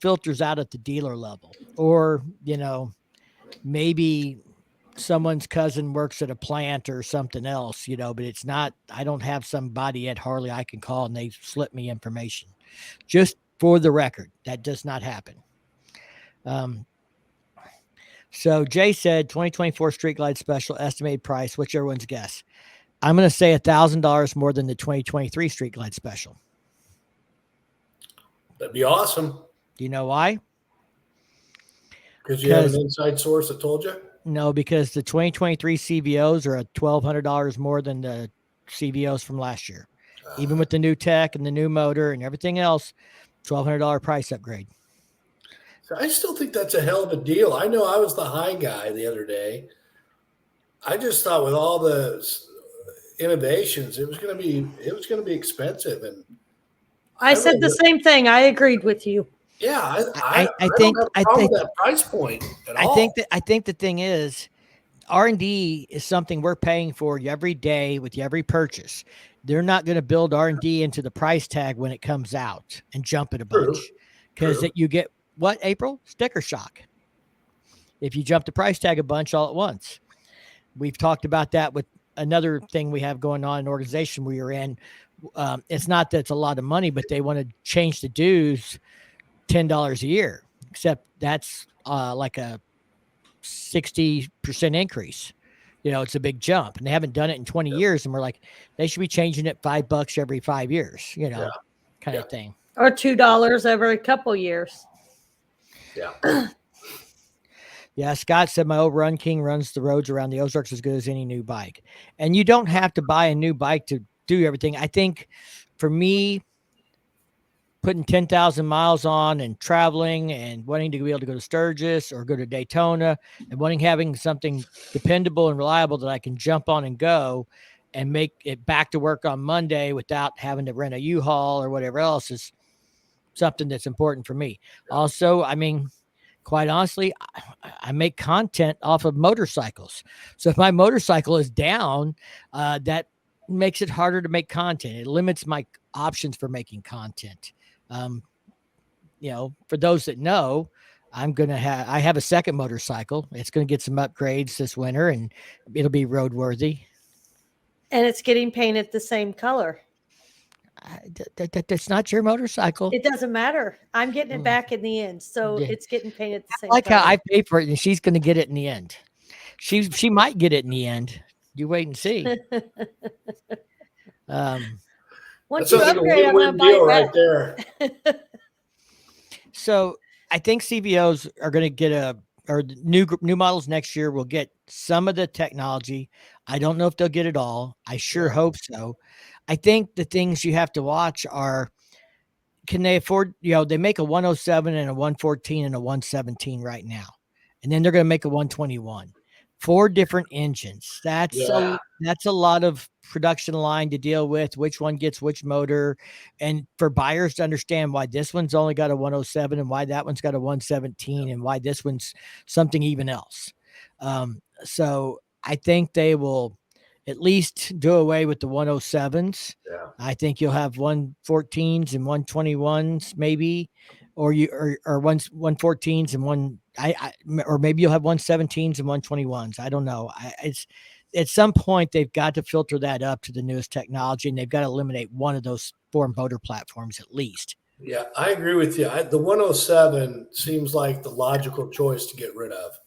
filters out at the dealer level, or, maybe someone's cousin works at a plant or something else, but it's not, I don't have somebody at Harley I can call and they slip me information. Just for the record, that does not happen. So Jay said 2024 Street Glide Special estimated price. What's everyone's guess? I'm going to say $1,000 more than the 2023 Street Glide Special. That'd be awesome. Do you know why? Because you have an inside source that told you? No, because the 2023 CVOs are $1,200 more than the CVOs from last year. Even with the new tech and the new motor and everything else, $1,200 price upgrade. So I still think that's a hell of a deal. I know I was the high guy the other day. I just thought with all the innovations, it was going to be expensive. And I said the same thing. I agreed with you. Yeah, I think that price point at all. I think the thing is, R&D is something we're paying for every day with every purchase. They're not going to build R&D into the price tag when it comes out and jump it a bunch, because you get what, April? Sticker shock. If you jump the price tag a bunch all at once. We've talked about that with another thing we have going on in an organization we are in. It's not that it's a lot of money, but they want to change the dues $10 a year, except that's like a 60% increase. It's a big jump, and they haven't done it in 20 years. And we're like, they should be changing it $5 every 5 years, kind of thing. Or $2 every couple years. Yeah. Yeah. Scott said, my old Run King runs the roads around the Ozarks as good as any new bike. And you don't have to buy a new bike to do everything. I think for me, putting 10,000 miles on and traveling and wanting to be able to go to Sturgis or go to Daytona and having something dependable and reliable that I can jump on and go and make it back to work on Monday without having to rent a U-Haul or whatever else is something that's important for me. Also, quite honestly, I make content off of motorcycles. So if my motorcycle is down, that makes it harder to make content. It limits my options for making content. For those that know, I have a second motorcycle. It's going to get some upgrades this winter and it'll be roadworthy. And it's getting painted the same color. That's not your motorcycle. It doesn't matter. I'm getting it back in the end. So it's getting painted the same color. How I pay for it and she's going to get it in the end. She might get it in the end. You wait and see. Once you upgrade, I'm going to buy it right there. So I think CVOs are going to get new models next year will get some of the technology. I don't know if they'll get it all. I sure hope so. I think the things you have to watch are, can they afford, they make a 107 and a 114 and a 117 right now. And then they're going to make a 121. 4 different engines. That's Yeah. a lot of production line to deal with, which one gets which motor, and for buyers to understand why this one's only got a 107 and why that one's got a 117 and why this one's something even else. So I think they will at least do away with the 107s. Yeah. I think you'll have 114s and 121s maybe, or you or 114s and or maybe you'll have 117s and 121s. I don't know. It's at some point they've got to filter that up to the newest technology, and they've got to eliminate one of those 4 motor platforms at least. Yeah, I agree with you. The 107 seems like the logical choice to get rid of.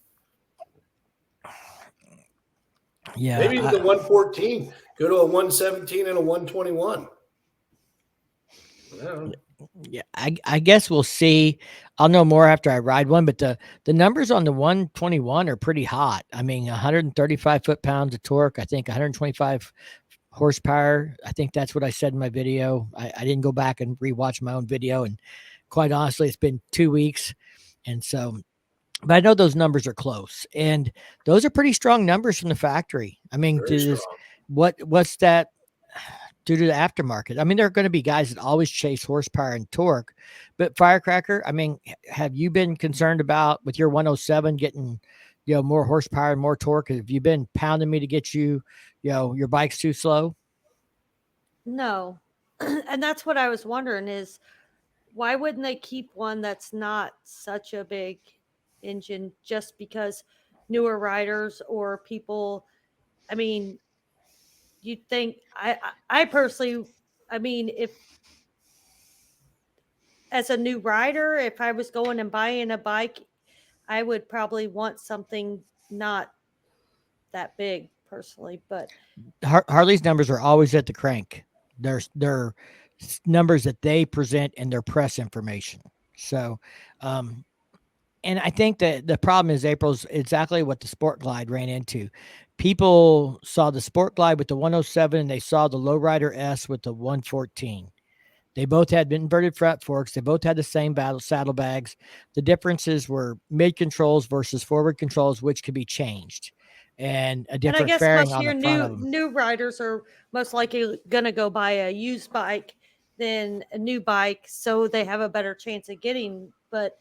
Yeah, Maybe even the 114. Go to a 117 and a 121. Yeah, I guess we'll see. I'll know more after I ride one, but the numbers on the 121 are pretty hot. I mean, 135 foot-pounds of torque. I think 125 horsepower. I think that's what I said in my video. I didn't go back and rewatch my own video, and quite honestly, it's been 2 weeks, and so. But I know those numbers are close, and those are pretty strong numbers from the factory. I mean, what's that? Due to the aftermarket. I mean, there are going to be guys that always chase horsepower and torque, but Firecracker, I mean, have you been concerned about with your 107 getting, more horsepower and more torque? Have you been pounding me to get you, your bike's too slow? No. And that's what I was wondering is why wouldn't they keep one that's not such a big engine just because newer riders or people, I mean, you'd think I personally, I mean, if as a new rider, if I was going and buying a bike, I would probably want something not that big personally, but Harley's numbers are always at the crank. They're numbers that they present in their press information. So, and I think that the problem is April's exactly what the Sport Glide ran into. People saw the Sport Glide with the 107 and they saw the Lowrider S with the 114. They both had inverted fret forks. They both had the same saddlebags. The differences were mid controls versus forward controls, which could be changed, and a and I different guess fairing most on of your the front of them. new riders are most likely going to go buy a used bike than a new bike, so they have a better chance of getting. But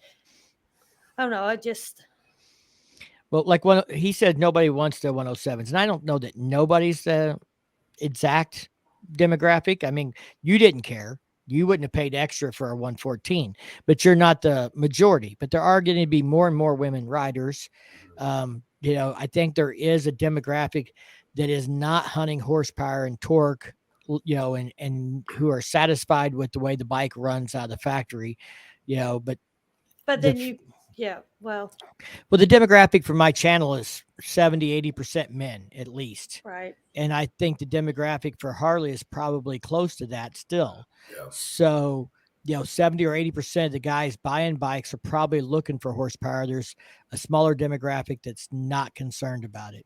I don't know. Well, like he said, nobody wants the 107s, and I don't know that nobody's the exact demographic. I mean, you didn't care. You wouldn't have paid extra for a 114, but you're not the majority. But there are going to be more and more women riders. I think there is a demographic that is not hunting horsepower and torque, and who are satisfied with the way the bike runs out of the factory, but then well, the demographic for my channel is 70-80% men at least. right. And I think the demographic for Harley is probably close to that still. Yeah. So, 70 or 80% of the guys buying bikes are probably looking for horsepower. There's a smaller demographic that's not concerned about it.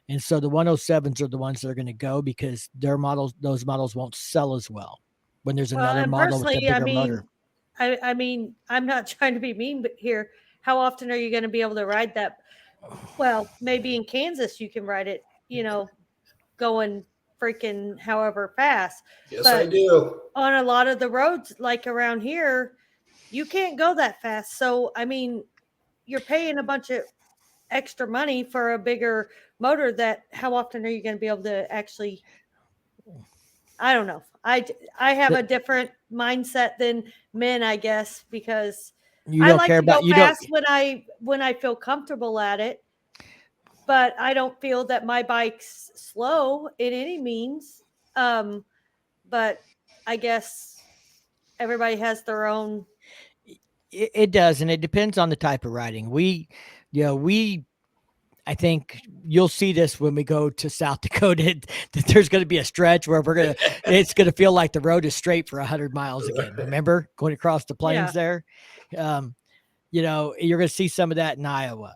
And so the 107s are the ones that are going to go because those models won't sell as well when there's another model with a bigger motor. I mean, I'm not trying to be mean, but here, how often are you going to be able to ride that? Well, maybe in Kansas you can ride it, going freaking however fast. Yes, I do. On a lot of the roads, like around here, you can't go that fast. So, I mean, you're paying a bunch of extra money for a bigger motor that how often are you going to be able to actually, I don't know. I have a different mindset than men, I guess, because you don't care about go fast when I feel comfortable at it, but I don't feel that my bike's slow in any means. But I guess everybody has their own. It does, and it depends on the type of riding. I think you'll see this when we go to South Dakota, that there's going to be a stretch where it's going to feel like the road is straight for 100 miles again. Remember going across the plains there? You're going to see some of that in Iowa.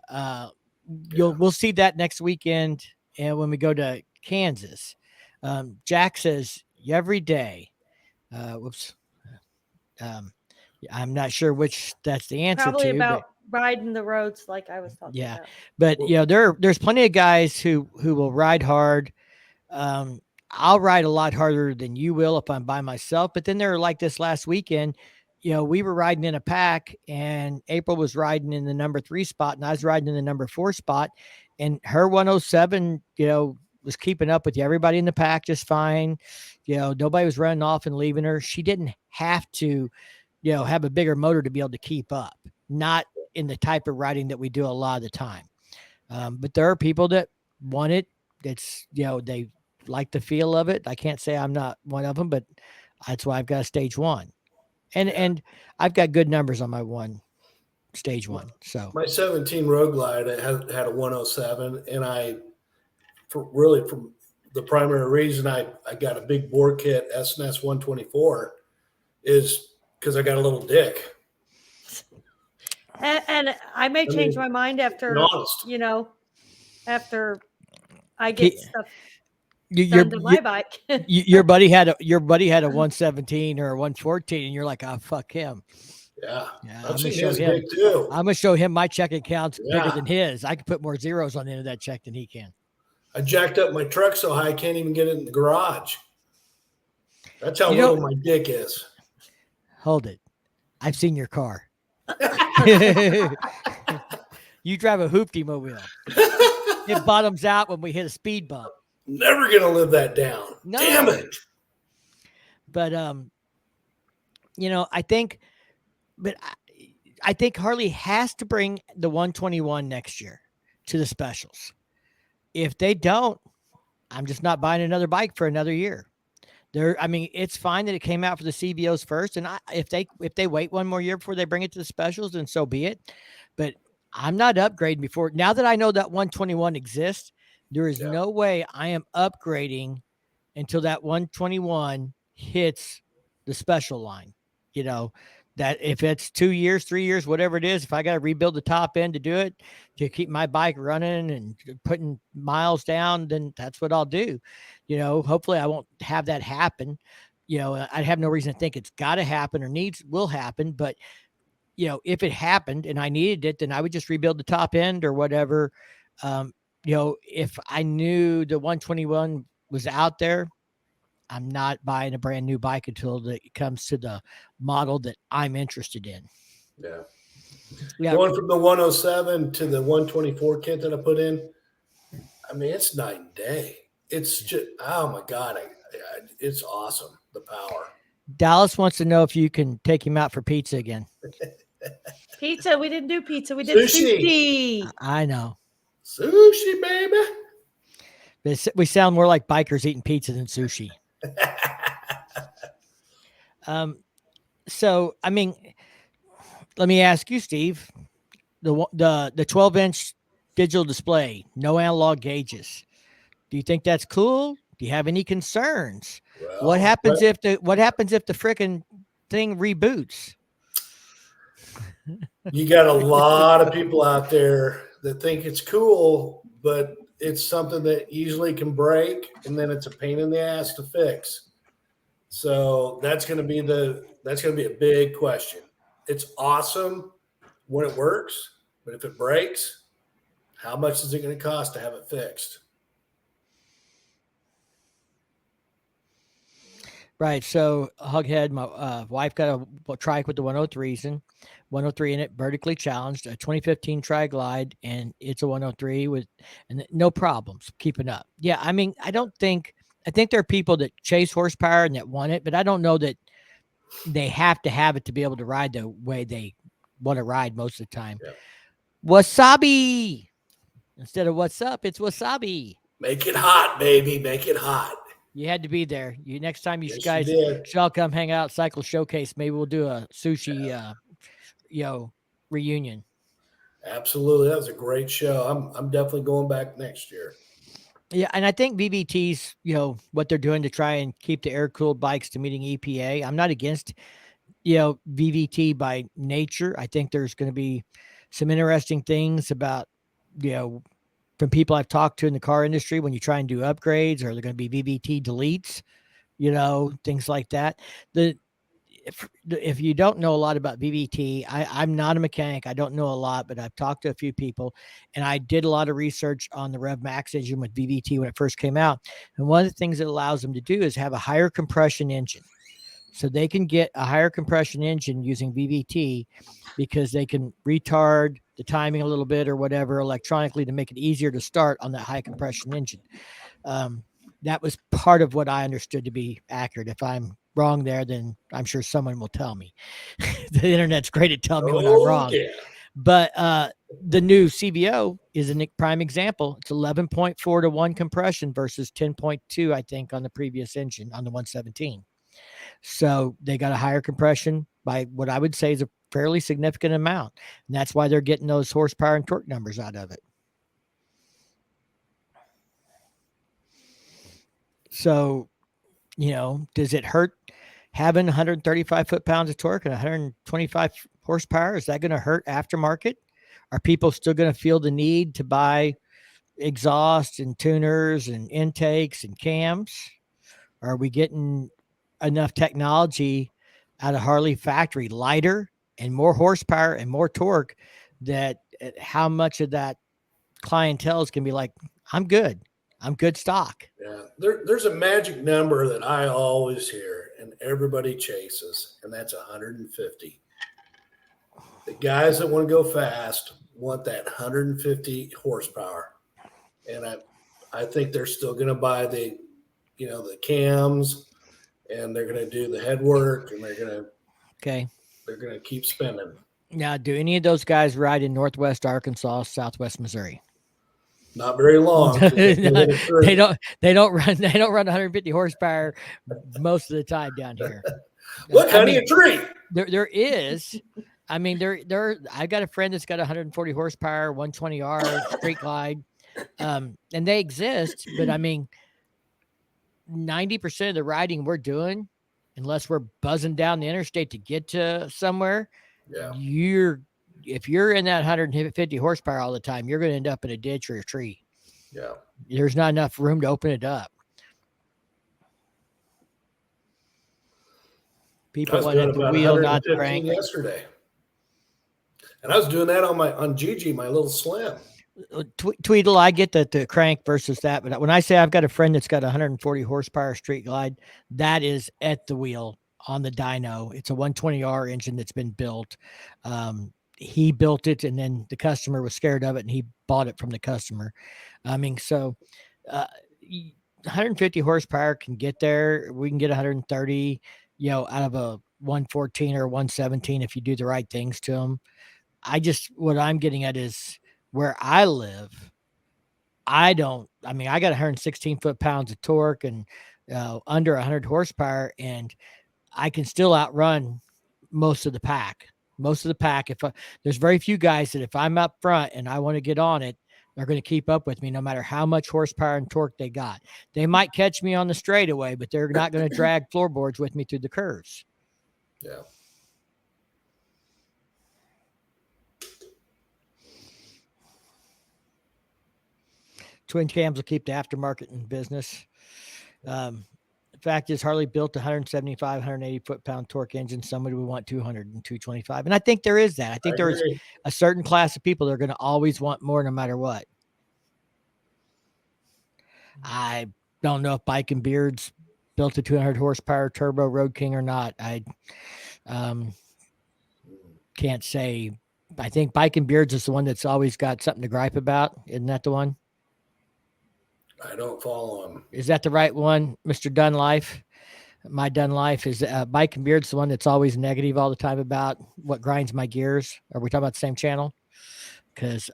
We'll see that next weekend. And when we go to Kansas, Jack says every day, I'm not sure which that's the answer Probably to. about riding the roads like I was talking Yeah. about. But there's plenty of guys who will ride hard. I'll ride a lot harder than you will if I'm by myself. But then there are like this last weekend, we were riding in a pack and April was riding in the number 3 spot and I was riding in the number 4 spot, and her 107, was keeping up with everybody in the pack just fine. Nobody was running off and leaving her. She didn't have to, have a bigger motor to be able to keep up. Not in the type of riding that we do a lot of the time. But there are people that want it. It's, they like the feel of it. I can't say I'm not one of them, but that's why I've got a stage 1. And I've got good numbers on my stage 1. So my 17 Road Glide had a 107, and from the primary reason I got a big bore kit SNS 124 is because I got a little dick. And I may change my mind after, after I get stuff done to my bike. your buddy had a 117 or a 114, and you're like, oh, fuck him. Yeah. I'm gonna show him too. I'm gonna show him my check account's bigger than his. I can put more zeros on the end of that check than he can. I jacked up my truck so high I can't even get it in the garage. That's how little my dick is. Hold it. I've seen your car. You drive a hoopty mobile. It bottoms out when we hit a speed bump. Never gonna live that down. No. Damn it. But I think Harley has to bring the 121 next year to the specials. If they don't, I'm just not buying another bike for another year. It's fine that it came out for the CVOs first, and if they wait one more year before they bring it to the specials, then so be it. But I'm not upgrading before. Now that I know that 121 exists, there is no way I am upgrading until that 121 hits the special line. That if it's 2 years, 3 years, whatever it is, if I got to rebuild the top end to do it, to keep my bike running and putting miles down, then that's what I'll do. Hopefully I won't have that happen. I have no reason to think it's got to happen or will happen. But, if it happened and I needed it, then I would just rebuild the top end or whatever. If I knew the 121 was out there, I'm not buying a brand new bike until it comes to the model that I'm interested in. Yeah. Going from the 107 to the 124 kit that I put in, it's night and day. It's just, oh my God, it's awesome, the power. Dallas wants to know if you can take him out for pizza again. Pizza? We didn't do pizza. We did sushi. I know. Sushi, baby. We sound more like bikers eating pizza than sushi. So, let me ask you, Steve, the 12-inch digital display, no analog gauges. Do you think that's cool? Do you have any concerns? Well, what happens if the frickin' thing reboots? You got a lot of people out there that think it's cool, but it's something that easily can break, and then it's a pain in the ass to fix. So that's going to be a big question. It's awesome when it works, but if it breaks, how much is it going to cost to have it fixed? Right. So Hughead, my wife got a trike with the 103s in 103 in it, vertically challenged, a 2015 Tri-Glide, and it's a 103 with no problems keeping up. Yeah. I think there are people that chase horsepower and that want it, but I don't know that they have to have it to be able to ride the way they want to ride most of the time. Yeah. Wasabi instead of what's up. It's wasabi. Make it hot, baby. Make it hot. You had to be there. Next time you guys shall come hang out, Cycle Showcase. Maybe we'll do a sushi, reunion. Absolutely, that was a great show. I'm definitely going back next year. Yeah, and I think VVT's, what they're doing to try and keep the air-cooled bikes to meeting EPA. I'm not against, VVT by nature. I think there's going to be some interesting things about, from people I've talked to in the car industry when you try and do upgrades, or they're going to be VVT deletes, things like that. if you don't know a lot about VVT, I'm not a mechanic. I don't know a lot, but I've talked to a few people, and I did a lot of research on the Rev Max engine with VVT when it first came out. And one of the things it allows them to do is have a higher compression engine. So they can get a higher compression engine using VVT because they can retard the timing a little bit or whatever electronically to make it easier to start on that high compression engine. That was part of what I understood to be accurate. If I'm wrong there, then I'm sure someone will tell me. The internet's great at telling me when I'm wrong. Yeah. But the new CVO is a prime example. It's 11.4 to 1 compression versus 10.2, I think, on the previous engine on the 117. So they got a higher compression by what I would say is a fairly significant amount. And that's why they're getting those horsepower and torque numbers out of it. So, does it hurt having 135 foot-pounds of torque and 125 horsepower? Is that going to hurt aftermarket? Are people still going to feel the need to buy exhaust and tuners and intakes and cams? Are we getting enough technology out of Harley factory, lighter and more horsepower and more torque, that how much of that clientele is going to be like, I'm good stock? Yeah, there's a magic number that I always hear and everybody chases, and that's 150. The guys that want to go fast want that 150 horsepower, and I think they're still going to buy the cams, and they're going to do the head work, and they're going to keep spending. Now, do any of those guys ride in Northwest Arkansas, Southwest Missouri? Not very long. They don't run 150 horsepower most of the time down here. What kind of a tree? There is. I mean, I got a friend that's got 140 horsepower, 120R straight glide, and they exist. But I mean, 90% of the riding we're doing, unless we're buzzing down the interstate to get to somewhere, if you're in that 150 horsepower all the time, you're going to end up in a ditch or a tree. Yeah. There's not enough room to open it up. People wanted the wheel, not the crank. Yesterday. And I was doing that on Gigi, my little Slim. Tweedle, I get that the crank versus that, but when I say I've got a friend that's got 140 horsepower straight glide, that is at the wheel on the dyno. It's a 120R engine that's been built. He built it, and then the customer was scared of it, and he bought it from the customer. I mean, so 150 horsepower can get there. We can get 130, out of a 114 or 117 if you do the right things to them. What I'm getting at is where I live, I got 116 foot-pounds of torque and under 100 horsepower, and I can still outrun most of the pack. There's very few guys that if I'm up front and I want to get on it, they're going to keep up with me no matter how much horsepower and torque they got. They might catch me on the straightaway, but they're not going to drag floorboards with me through the curves. Yeah. Twin cams will keep the aftermarket in business. The fact is, Harley built 175, 180 foot-pound torque engine. Somebody would want 200 and 225. And I think there is that. I think there's a certain class of people that are going to always want more no matter what. I don't know if Bike and Beards built a 200 horsepower turbo Road King or not. I can't say. I think Bike and Beards is the one that's always got something to gripe about. Isn't that the one? I don't follow him. Is that the right one, Mr. Dunlife? My Dunlife is Bike and Beard's the one that's always negative all the time about what grinds my gears. Are we talking about the same channel? Because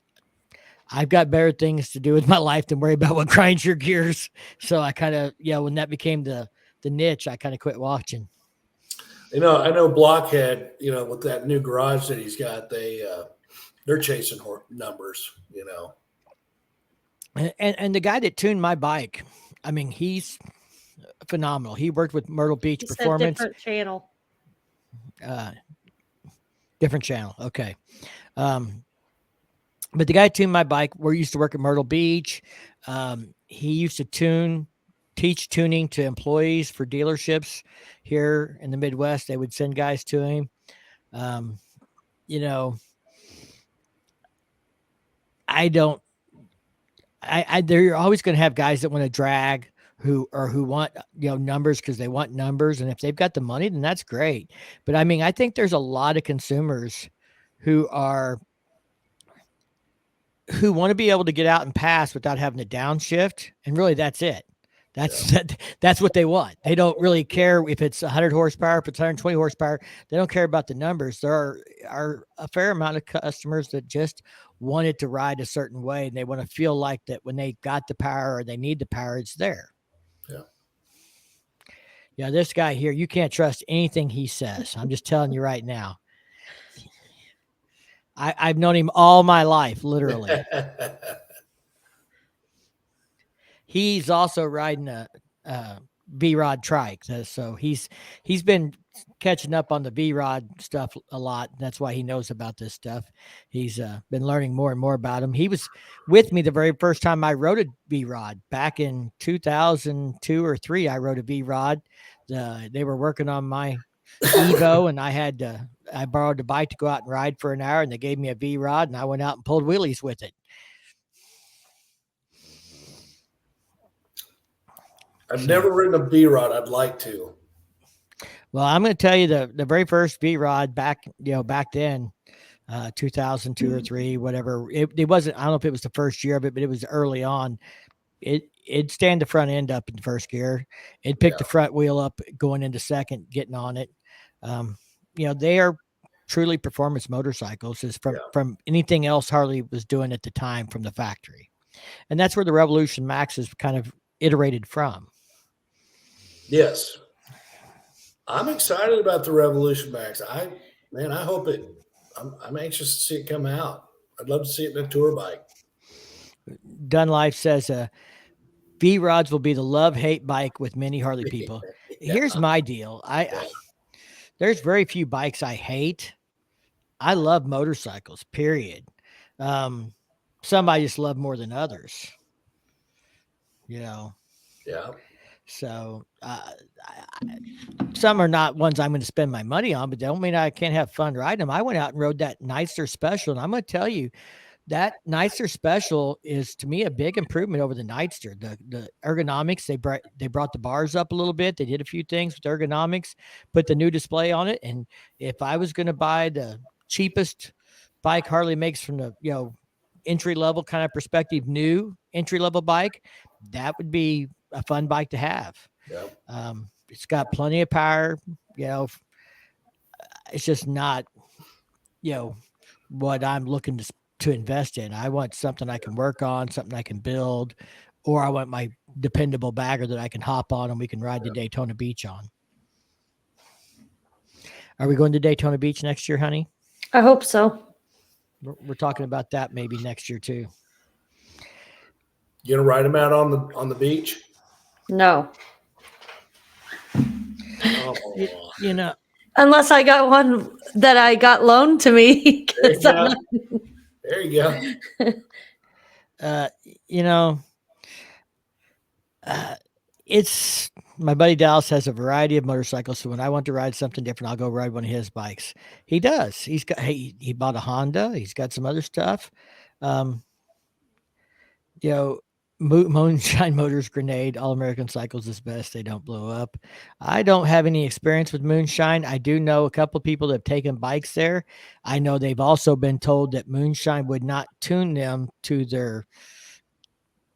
I've got better things to do with my life than worry about what grinds your gears. So I kind of, when that became the niche, I kind of quit watching. I know Blockhead, with that new garage that he's got, they're chasing numbers, And the guy that tuned my bike, I mean, he's phenomenal. He worked with Myrtle Beach Performance. Different channel. Different channel. Okay. But the guy tuned my bike. We used to work at Myrtle Beach. He used to tune teach tuning to employees for dealerships here in the Midwest. They would send guys to him. You know, I don't. They're always going to have guys that want to drag who want numbers because they want numbers, and if they've got the money, then that's great. But I mean, I think there's a lot of consumers who want to be able to get out and pass without having to downshift, and really that's it. That's what they want. They don't really care if it's 100 horsepower, if it's 120 horsepower. They don't care about the numbers. There are a fair amount of customers that just want it to ride a certain way, and they want to feel like that when they got the power or they need the power, it's there. Yeah, this guy here, you can't trust anything he says. I'm just telling you right now. I've known him all my life, literally. He's also riding a V-Rod trike, so he's been catching up on the V-Rod stuff a lot. That's why he knows about this stuff. He's been learning more and more about him. He was with me the very first time I rode a V-Rod back in 2002 or 3. I rode a V-Rod. They were working on my Evo, and I borrowed the bike to go out and ride for an hour, and they gave me a V-Rod, and I went out and pulled wheelies with it. I've never ridden a V-Rod. I'd like to. Well, I'm going to tell you the very first V-Rod back then, 2002 or 3, whatever. It wasn't, I don't know if it was the first year of it, but it was early on. It'd stand the front end up in the first gear. It'd pick the front wheel up going into second, getting on it. They are truly performance motorcycles from anything else Harley was doing at the time from the factory. And that's where the Revolution Max is kind of iterated from. Yes. I'm excited about the Revolution Max. I hope it. I'm anxious to see it come out. I'd love to see it in a tour bike. Dunlife says V-Rods will be the love-hate bike with many Harley people. Here's my deal. There's very few bikes I hate. I love motorcycles, period. Some I just love more than others. Yeah. So some are not ones I'm going to spend my money on, but they don't mean I can't have fun riding them. I went out and rode that Sinister Special, and I'm going to tell you, that Sinister Special is to me a big improvement over the Sinister. The ergonomics, they brought the bars up a little bit. They did a few things with ergonomics, put the new display on it. And if I was going to buy the cheapest bike Harley makes from the entry level kind of perspective, new entry level bike, that would be a fun bike to have. It's got plenty of power. It's just not what I'm looking to invest in. I want something I can work on, something I can build, or I want my dependable bagger that I can hop on and we can ride to Daytona Beach on. Are we going to Daytona Beach next year, honey? I hope so. We're talking about that maybe next year too. You gonna ride them out on the beach? No. Unless I got one that I got loaned to me. There you go. It's my buddy Dallas has a variety of motorcycles. So when I want to ride something different, I'll go ride one of his bikes. He does. He bought a Honda. He's got some other stuff. Moonshine Motors Grenade, All American Cycles is best. They don't blow up. I don't have any experience with Moonshine. I do know a couple of people that have taken bikes there. I know they've also been told that Moonshine would not tune them to their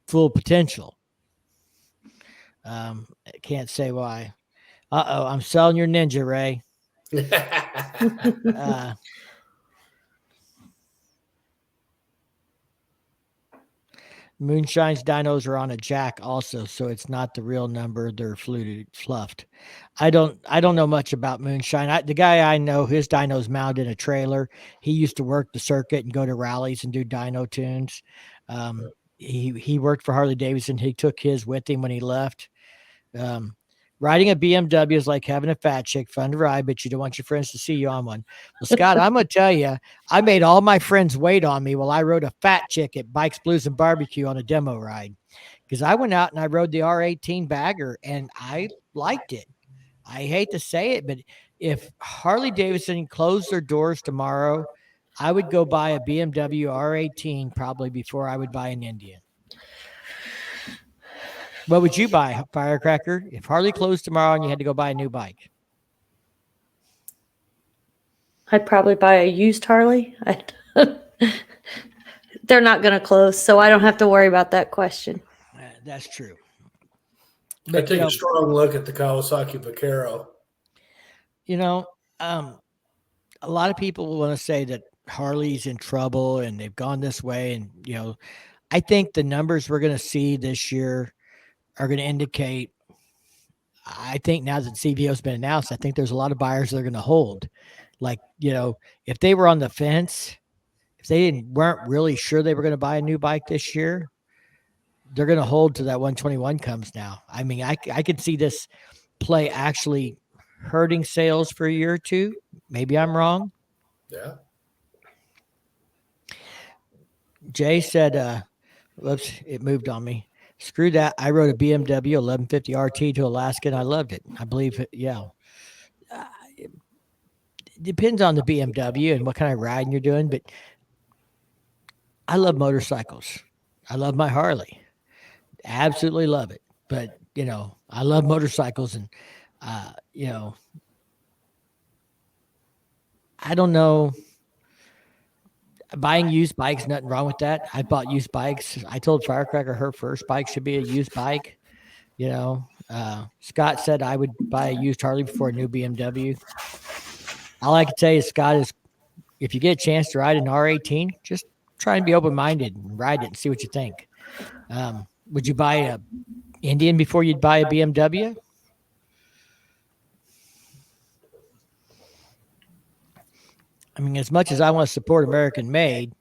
full potential. I can't say why. I'm selling your Ninja, Ray. Moonshine's dynos are on a jack also, so it's not the real number. They're fluffed. I don't know much about Moonshine. The guy I know, his dyno's mounted in a trailer. He used to work the circuit and go to rallies and do dyno tunes. He worked for Harley Davidson. He took his with him when he left. Riding a BMW is like having a fat chick, fun to ride, but you don't want your friends to see you on one. Well, Scott, I'm going to tell you, I made all my friends wait on me while I rode a fat chick at Bikes, Blues, and Barbecue on a demo ride. because I went out and I rode the R18 bagger and I liked it. I hate to say it, but if Harley Davidson closed their doors tomorrow, I would go buy a BMW R18 probably before I would buy an Indian. What would you buy, Firecracker, if Harley closed tomorrow and you had to go buy a new bike? I'd probably buy a used Harley. They're not going to close, so I don't have to worry about that question. That's true. I take a strong look at the Kawasaki Vaquero. A lot of people want to say that Harley's in trouble and they've gone this way. And, I think the numbers we're going to see this year are going to indicate, I think now that CVO has been announced, I think there's a lot of buyers that are going to hold. Like, if they were on the fence, if they weren't really sure they were going to buy a new bike this year, they're going to hold till that 121 comes now. I mean, I could see this play actually hurting sales for a year or two. Maybe I'm wrong. Yeah. Jay said, whoops, it moved on me. Screw that. I rode a BMW 1150 RT to Alaska and I loved it. I believe it. Yeah. It depends on the BMW and what kind of riding you're doing, but I love motorcycles. I love my Harley. Absolutely love it. But, I love motorcycles and, I don't know. Buying used bikes, nothing wrong with that. I bought used bikes. I told Firecracker her first bike should be a used bike. Scott said I would buy a used Harley before a new BMW. All I can say is, Scott, is if you get a chance to ride an R18, just try and be open-minded and ride it and see what you think. Would you buy a Indian before you'd buy a BMW? I mean, as much as I want to support American made,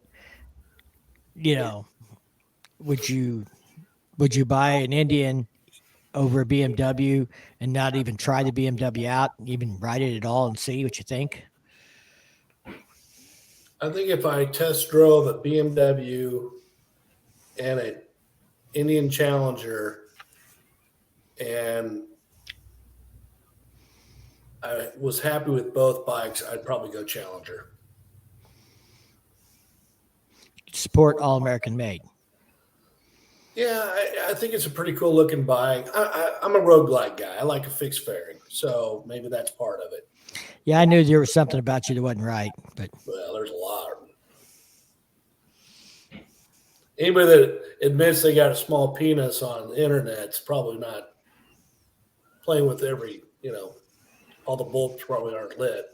would you buy an Indian over a BMW and not even try the BMW out, even ride it at all and see what you think? I think if I test drove a BMW and an Indian Challenger and I was happy with both bikes, I'd probably go Challenger. Support all American made. Yeah, I think it's a pretty cool looking bike. I'm a road glide guy. I like a fixed fairing, so maybe that's part of it. Yeah, I knew there was something about you that wasn't right, but well, there's a lot of them. Anybody that admits they got a small penis on the internet's probably not playing with every, all the bulbs probably aren't lit.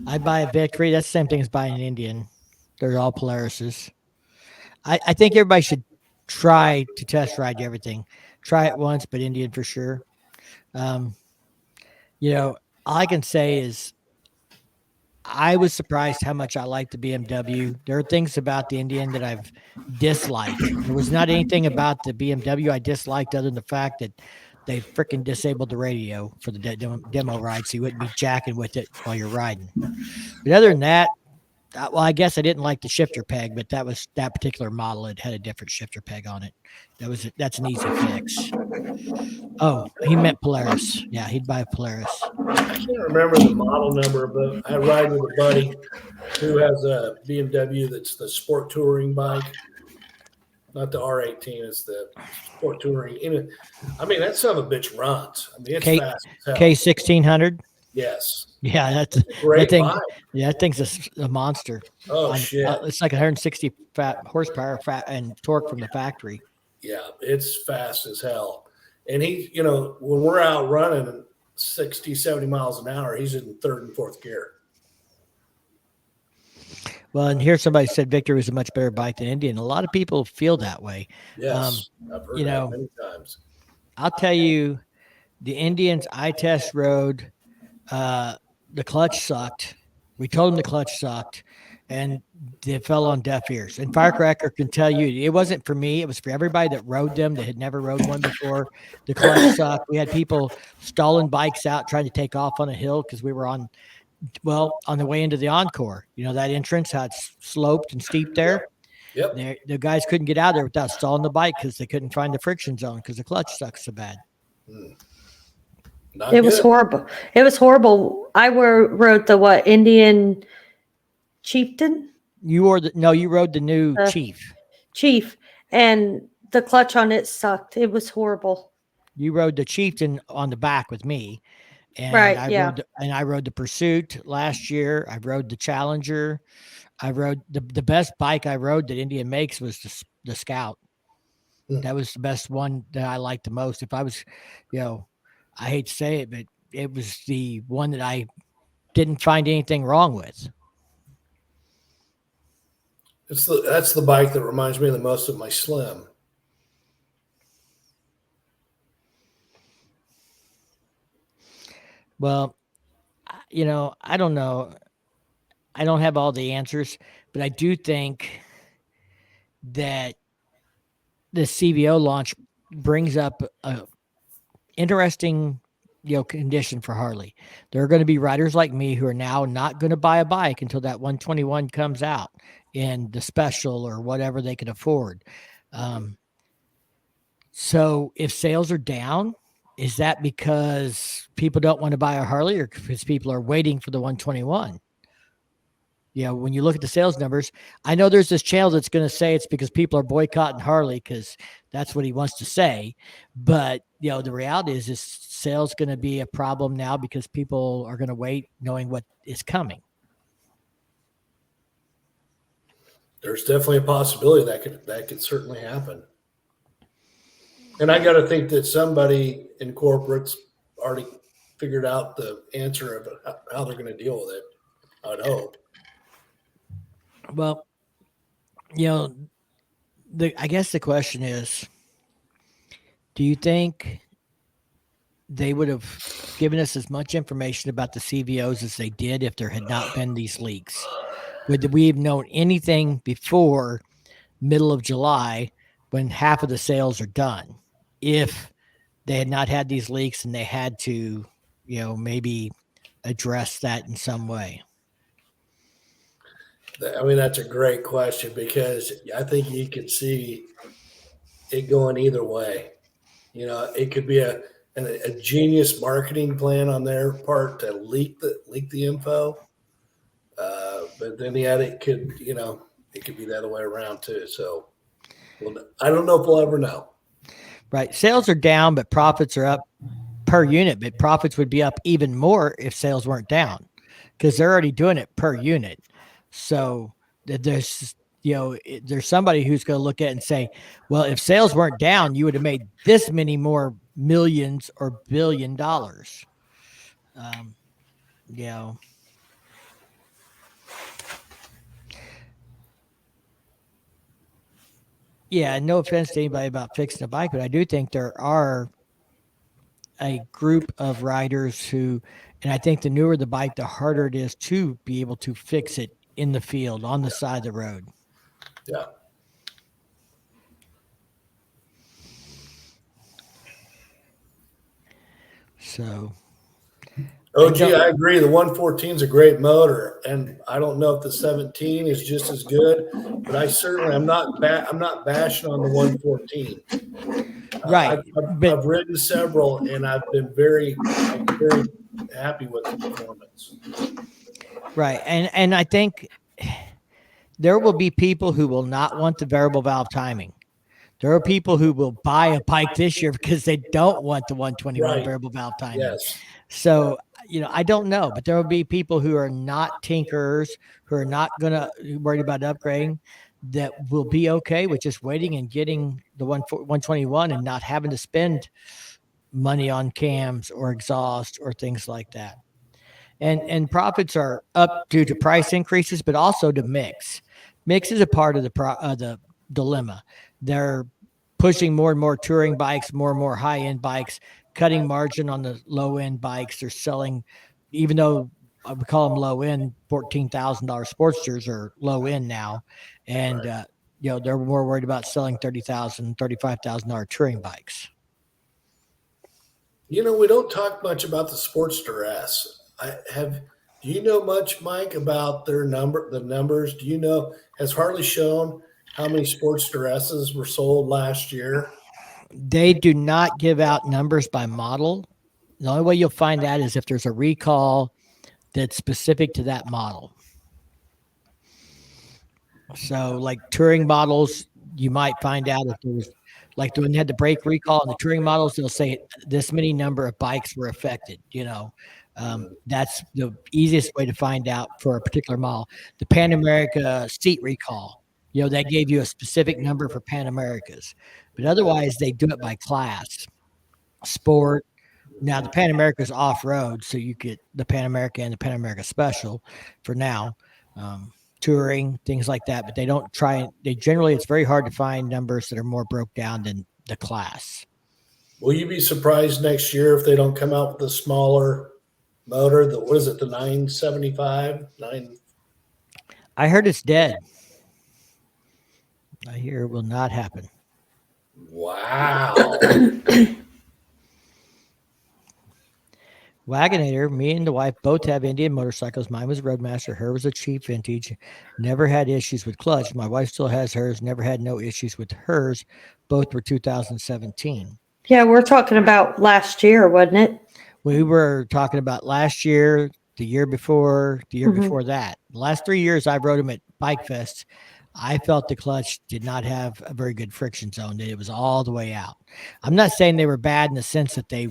I buy a Victory. That's the same thing as buying an Indian. They're all Polarises. I think everybody should try to test ride everything. Try it once, but Indian for sure. All I can say is I was surprised how much I liked the BMW. There are things about the Indian that I've disliked. There was not anything about the BMW I disliked other than the fact that they freaking disabled the radio for the demo ride, so you wouldn't be jacking with it while you're riding. But other than that, well, I guess I didn't like the shifter peg, but that particular model. It had a different shifter peg on it. That's an easy fix. Oh, he meant Polaris. Yeah, he'd buy a Polaris. I can't remember the model number, but I ride with a buddy who has a BMW that's the sport touring bike. Not the R18, it's the sport touring. I mean, that son of a bitch runs. I mean, it's fast as hell. K1600? Yes. Yeah, that's great that thing. bike. Yeah, that thing's a monster. Oh, shit. It's like 160 horsepower and torque from the factory. Yeah, it's fast as hell. And he, when we're out running 60, 70 miles an hour, he's in third and fourth gear. Well, and here somebody said Victor was a much better bike than Indian. A lot of people feel that way. Yes, I've heard that many times. I'll tell you, the Indians I test rode, the clutch sucked. We told them the clutch sucked, and they fell on deaf ears. And Firecracker can tell you, it wasn't for me. It was for everybody that rode them that had never rode one before. The clutch sucked. We had people stalling bikes out trying to take off on a hill because we were on the way into the Encore. That entrance, how it's sloped and steep there. Yep. The guys couldn't get out of there without stalling the bike because they couldn't find the friction zone because the clutch sucks so bad. Not It was good. horrible. It was horrible. I rode the Indian Chieftain? You rode the new Chief, and the clutch on it sucked. It was horrible. You rode the Chieftain on the back with me, and Right, I rode the Pursuit last year. I rode the Challenger. I rode the best bike I rode that Indian makes was the Scout. That was the best one that I liked the most. If I was, I hate to say it, but it was the one that I didn't find anything wrong with. That's the bike that reminds me the most of my Slim. Well, I don't know. I don't have all the answers, but I do think that the CVO launch brings up a interesting, condition for Harley. There are going to be riders like me who are now not going to buy a bike until that 121 comes out in the special or whatever they can afford. So if sales are down, is that because people don't want to buy a Harley or because people are waiting for the 121? When you look at the sales numbers, I know there's this channel that's going to say it's because people are boycotting Harley because that's what he wants to say. But, the reality is sales going to be a problem now because people are going to wait knowing what is coming. There's definitely a possibility that could certainly happen. And I got to think that somebody in corporate's already figured out the answer of how they're going to deal with it. I would hope. Well, I guess the question is, do you think they would have given us as much information about the CVOs as they did if there had not been these leaks? Would we have known anything before middle of July when half of the sales are done if they had not had these leaks and they had to, maybe address that in some way? I mean, that's a great question because I think you could see it going either way. It could be a genius marketing plan on their part to leak the info, but then it could be the other way around too. So, I don't know if we'll ever know. Right, sales are down, but profits are up per unit. But profits would be up even more if sales weren't down, because they're already doing it per unit. So there's somebody who's going to look at it and say, well, if sales weren't down, you would have made this many more millions or $1 billion. Yeah, no offense to anybody about fixing a bike, but I do think there are a group of riders who, and I think the newer the bike, the harder it is to be able to fix it in the field, on the side of the road. Yeah. So. I agree. The 114 is a great motor, and I don't know if the 17 is just as good, but I'm not bashing on the 114. Right. I've ridden several, and I've been very happy with the performance. Right. And I think there will be people who will not want the variable valve timing. There are people who will buy a bike this year because they don't want the 121 variable valve timing. Yes. So, I don't know, but there will be people who are not tinkerers, who are not going to worry about upgrading, that will be okay with just waiting and getting the 121 and not having to spend money on cams or exhaust or things like that. And profits are up due to price increases, but also to mix. Mix is a part of the dilemma. They're pushing more and more touring bikes, more and more high-end bikes, cutting margin on the low-end bikes. They're selling, even though I would call them low-end, $14,000 Sportsters are low-end now. And, they're more worried about selling $30,000, $35,000 touring bikes. We don't talk much about the Sportster S. Do you know much, Mike, about the numbers? Do you know, has Harley shown how many Sportster S's were sold last year? They do not give out numbers by model. The only way you'll find that is if there's a recall that's specific to that model. So, like touring models, you might find out if there was, like when they had the brake recall on the touring models, they'll say this many number of bikes were affected. That's the easiest way to find out for a particular model. The Pan America seat recall, they gave you a specific number for Pan Americas, but otherwise they do it by class, sport. Now the Pan America is off road, so you get the Pan America and the Pan America Special for now. Touring, things like that, but they don't try. They generally, it's very hard to find numbers that are more broke down than the class. Will you be surprised next year if they don't come out with a smaller motor? What is it, the 975? I heard it's dead. I hear it will not happen. Wow. Wagonator, me and the wife both have Indian motorcycles. Mine was Roadmaster. Her was a cheap vintage. Never had issues with clutch. My wife still has hers. Never had no issues with hers. Both were 2017. Yeah, we're talking about last year, wasn't it? We were talking about last year, the year before, the year before that. The last 3 years I rode them at Bike Fest. I felt the clutch did not have a very good friction zone. That it was all the way out. I'm not saying they were bad in the sense that they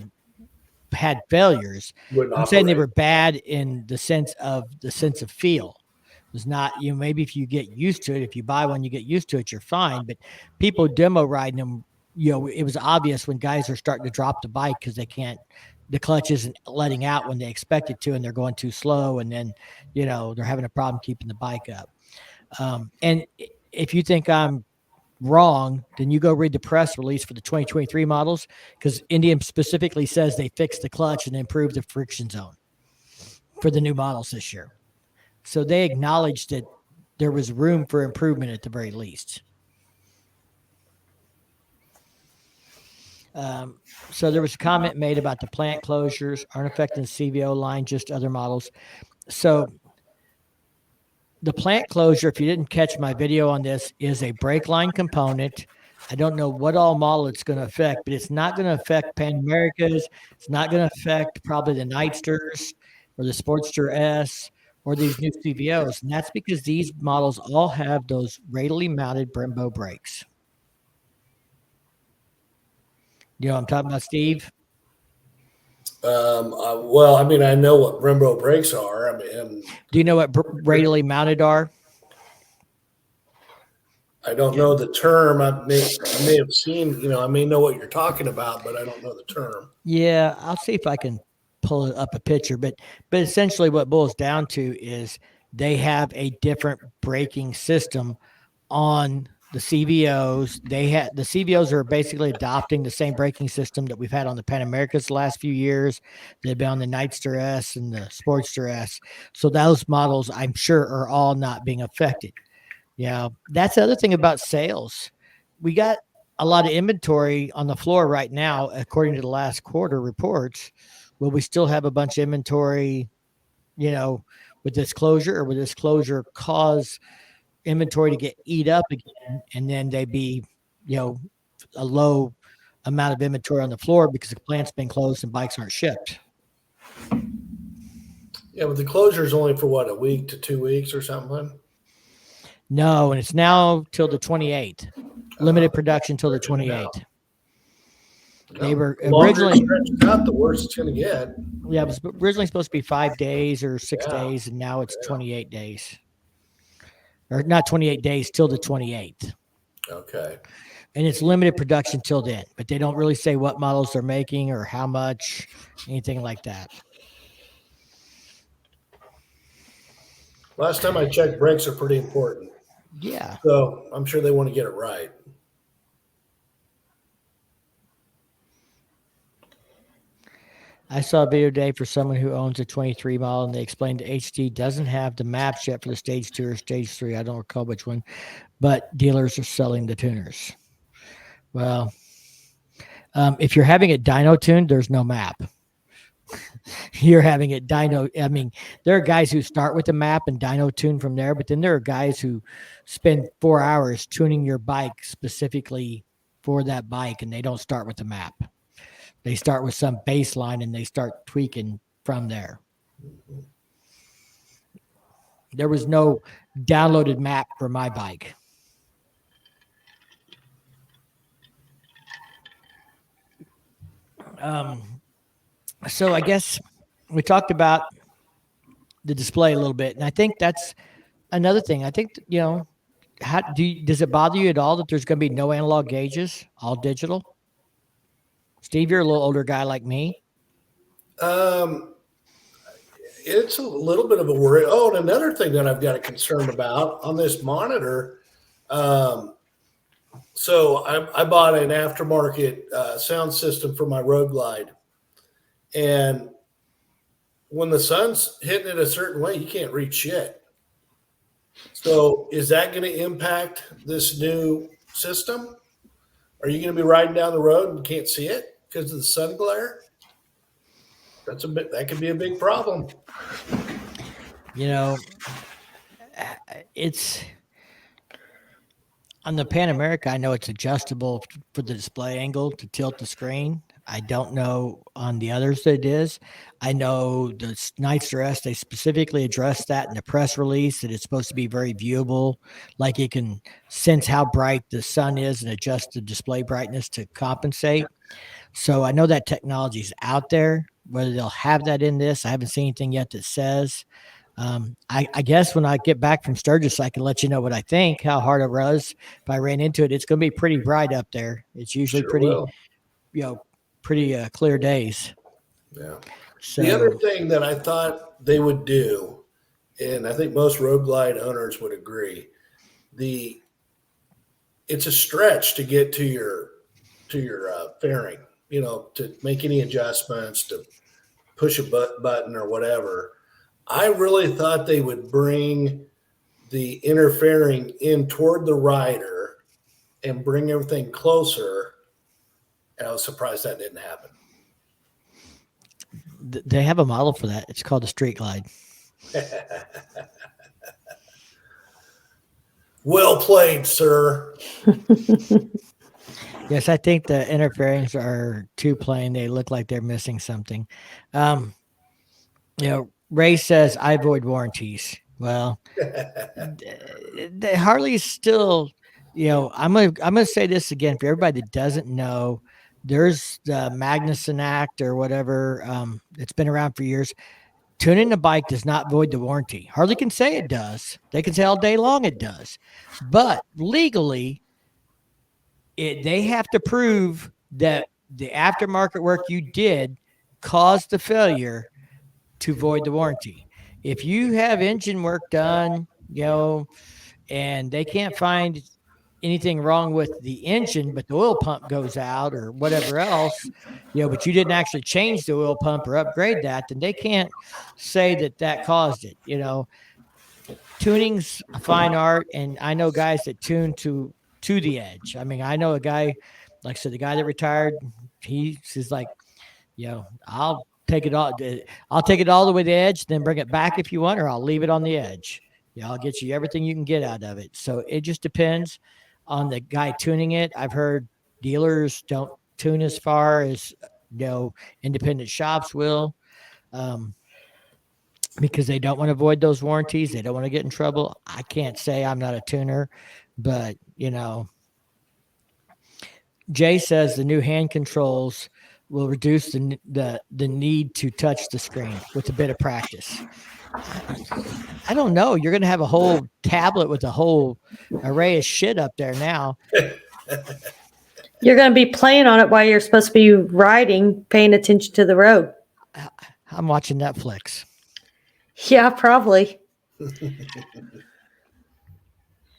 had failures. I'm saying they were bad in the sense of feel. It was not, maybe if you get used to it, if you buy one, you get used to it, you're fine. But people demo riding them, it was obvious when guys are starting to drop the bike because the clutch isn't letting out when they expect it to, and they're going too slow. And then, they're having a problem keeping the bike up. And if you think I'm wrong, then you go read the press release for the 2023 models, because Indian specifically says they fixed the clutch and improved the friction zone for the new models this year. So they acknowledged that there was room for improvement at the very least. So there was a comment made about the plant closures aren't affecting the CVO line, just other models. So the plant closure, if you didn't catch my video on this, is a brake line component. I don't know what all model it's going to affect, but it's not going to affect Pan Americas. It's not going to affect probably the Nightsters or the Sportster S or these new CVOs. And that's because these models all have those radially mounted Brembo brakes. You know what I'm talking about, Steve? Well, I mean, I know what Brembo brakes are. I mean, do you know what radially mounted are? I don't know the term. I may have seen, I may know what you're talking about, but I don't know the term. Yeah, I'll see if I can pull up a picture. But essentially what it boils down to is they have a different braking system on the CVOs. The CVOs are basically adopting the same braking system that we've had on the Pan Americas the last few years. They've been on the Nightster S and the Sportster S. So those models, I'm sure, are all not being affected. Yeah, that's the other thing about sales. We got a lot of inventory on the floor right now, according to the last quarter reports. Will we still have a bunch of inventory, with this closure, or will this closure cause inventory to get eat up again, and then they be, a low amount of inventory on the floor because the plant's been closed and bikes aren't shipped? Yeah, but the closure is only for what, a week to 2 weeks or something? No, and it's now till the 28th. Limited production till the 28th. They were originally not the worst it's going to get. Yeah, it was originally supposed to be 5 days or 6 days, and now it's 28 days. Or not 28 days, till the 28th. Okay. And it's limited production till then, but they don't really say what models they're making or how much, anything like that. Last time I checked, brakes are pretty important. Yeah. So I'm sure they want to get it right. I saw a video today for someone who owns a 23 model, and they explained the HD doesn't have the maps yet for the stage 2 or stage 3. I don't recall which one, but dealers are selling the tuners. Well, if you're having it dyno tuned, there's no map. You're having it dyno. I mean, there are guys who start with the map and dyno tune from there, but then there are guys who spend 4 hours tuning your bike specifically for that bike, and they don't start with the map. They start with some baseline and they start tweaking from there. There was no downloaded map for my bike. So I guess we talked about the display a little bit, and I think that's another thing. I think, you know, does it bother you at all that there's going to be no analog gauges, all digital? Steve, you're a little older guy like me. It's a little bit of a worry. Oh, and another thing that I've got a concern about on this monitor. So I bought an aftermarket sound system for my Road Glide, and when the sun's hitting it a certain way, you can't read shit. So is that going to impact this new system? Are you going to be riding down the road and can't see it because of the sun glare? That could be a big problem. You know, it's on the Pan America. I know it's adjustable for the display angle to tilt the screen. I don't know on the others that it is. I know the Sinister S, they specifically addressed that in the press release, that it's supposed to be very viewable, like it can sense how bright the sun is and adjust the display brightness to compensate. So I know that technology is out there. Whether they'll have that in this, I haven't seen anything yet that says. I guess when I get back from Sturgis, I can let you know what I think, how hard it was. If I ran into it, it's going to be pretty bright up there. It's usually pretty clear days. Yeah. So, the other thing that I thought they would do, and I think most Road Glide owners would agree, it's a stretch to get to your fairing, you know, to make any adjustments, to push a button or whatever. I really thought they would bring the inner fairing in toward the rider and bring everything closer. And I was surprised that didn't happen. They have a model for that. It's called a Street Glide. Well played, sir. Yes, I think the inner fairings are too plain. They look like they're missing something. You know, Ray says I avoid warranties. Well, the Harley's still, you know, I'm gonna say this again for everybody that doesn't know. There's the Magnuson Act or whatever. It's been around for years. Tuning a bike does not void the warranty. Harley can say it does. They can say all day long it does. But legally, they have to prove that the aftermarket work you did caused the failure to void the warranty. If you have engine work done, you know, and they can't find anything wrong with the engine, but the oil pump goes out or whatever else, you know, but you didn't actually change the oil pump or upgrade that, then they can't say that caused it. You know, tuning's a fine art, and I know guys that tune to the edge. I mean, I know a guy, like I said, the guy that retired, he's like, you know, I'll take it all the way to the edge, then bring it back if you want, or I'll leave it on the edge. Yeah, I'll get you everything you can get out of it. So it just depends on the guy tuning it. I've heard dealers don't tune as far as, you know, independent shops will, because they don't want to avoid those warranties. They don't want to get in trouble. I can't say, I'm not a tuner, but, you know, Jay says the new hand controls will reduce the need to touch the screen with a bit of practice. I don't know. You're going to have a whole tablet with a whole array of shit up there now. You're going to be playing on it while you're supposed to be riding, paying attention to the road. I'm watching Netflix. Yeah, probably. You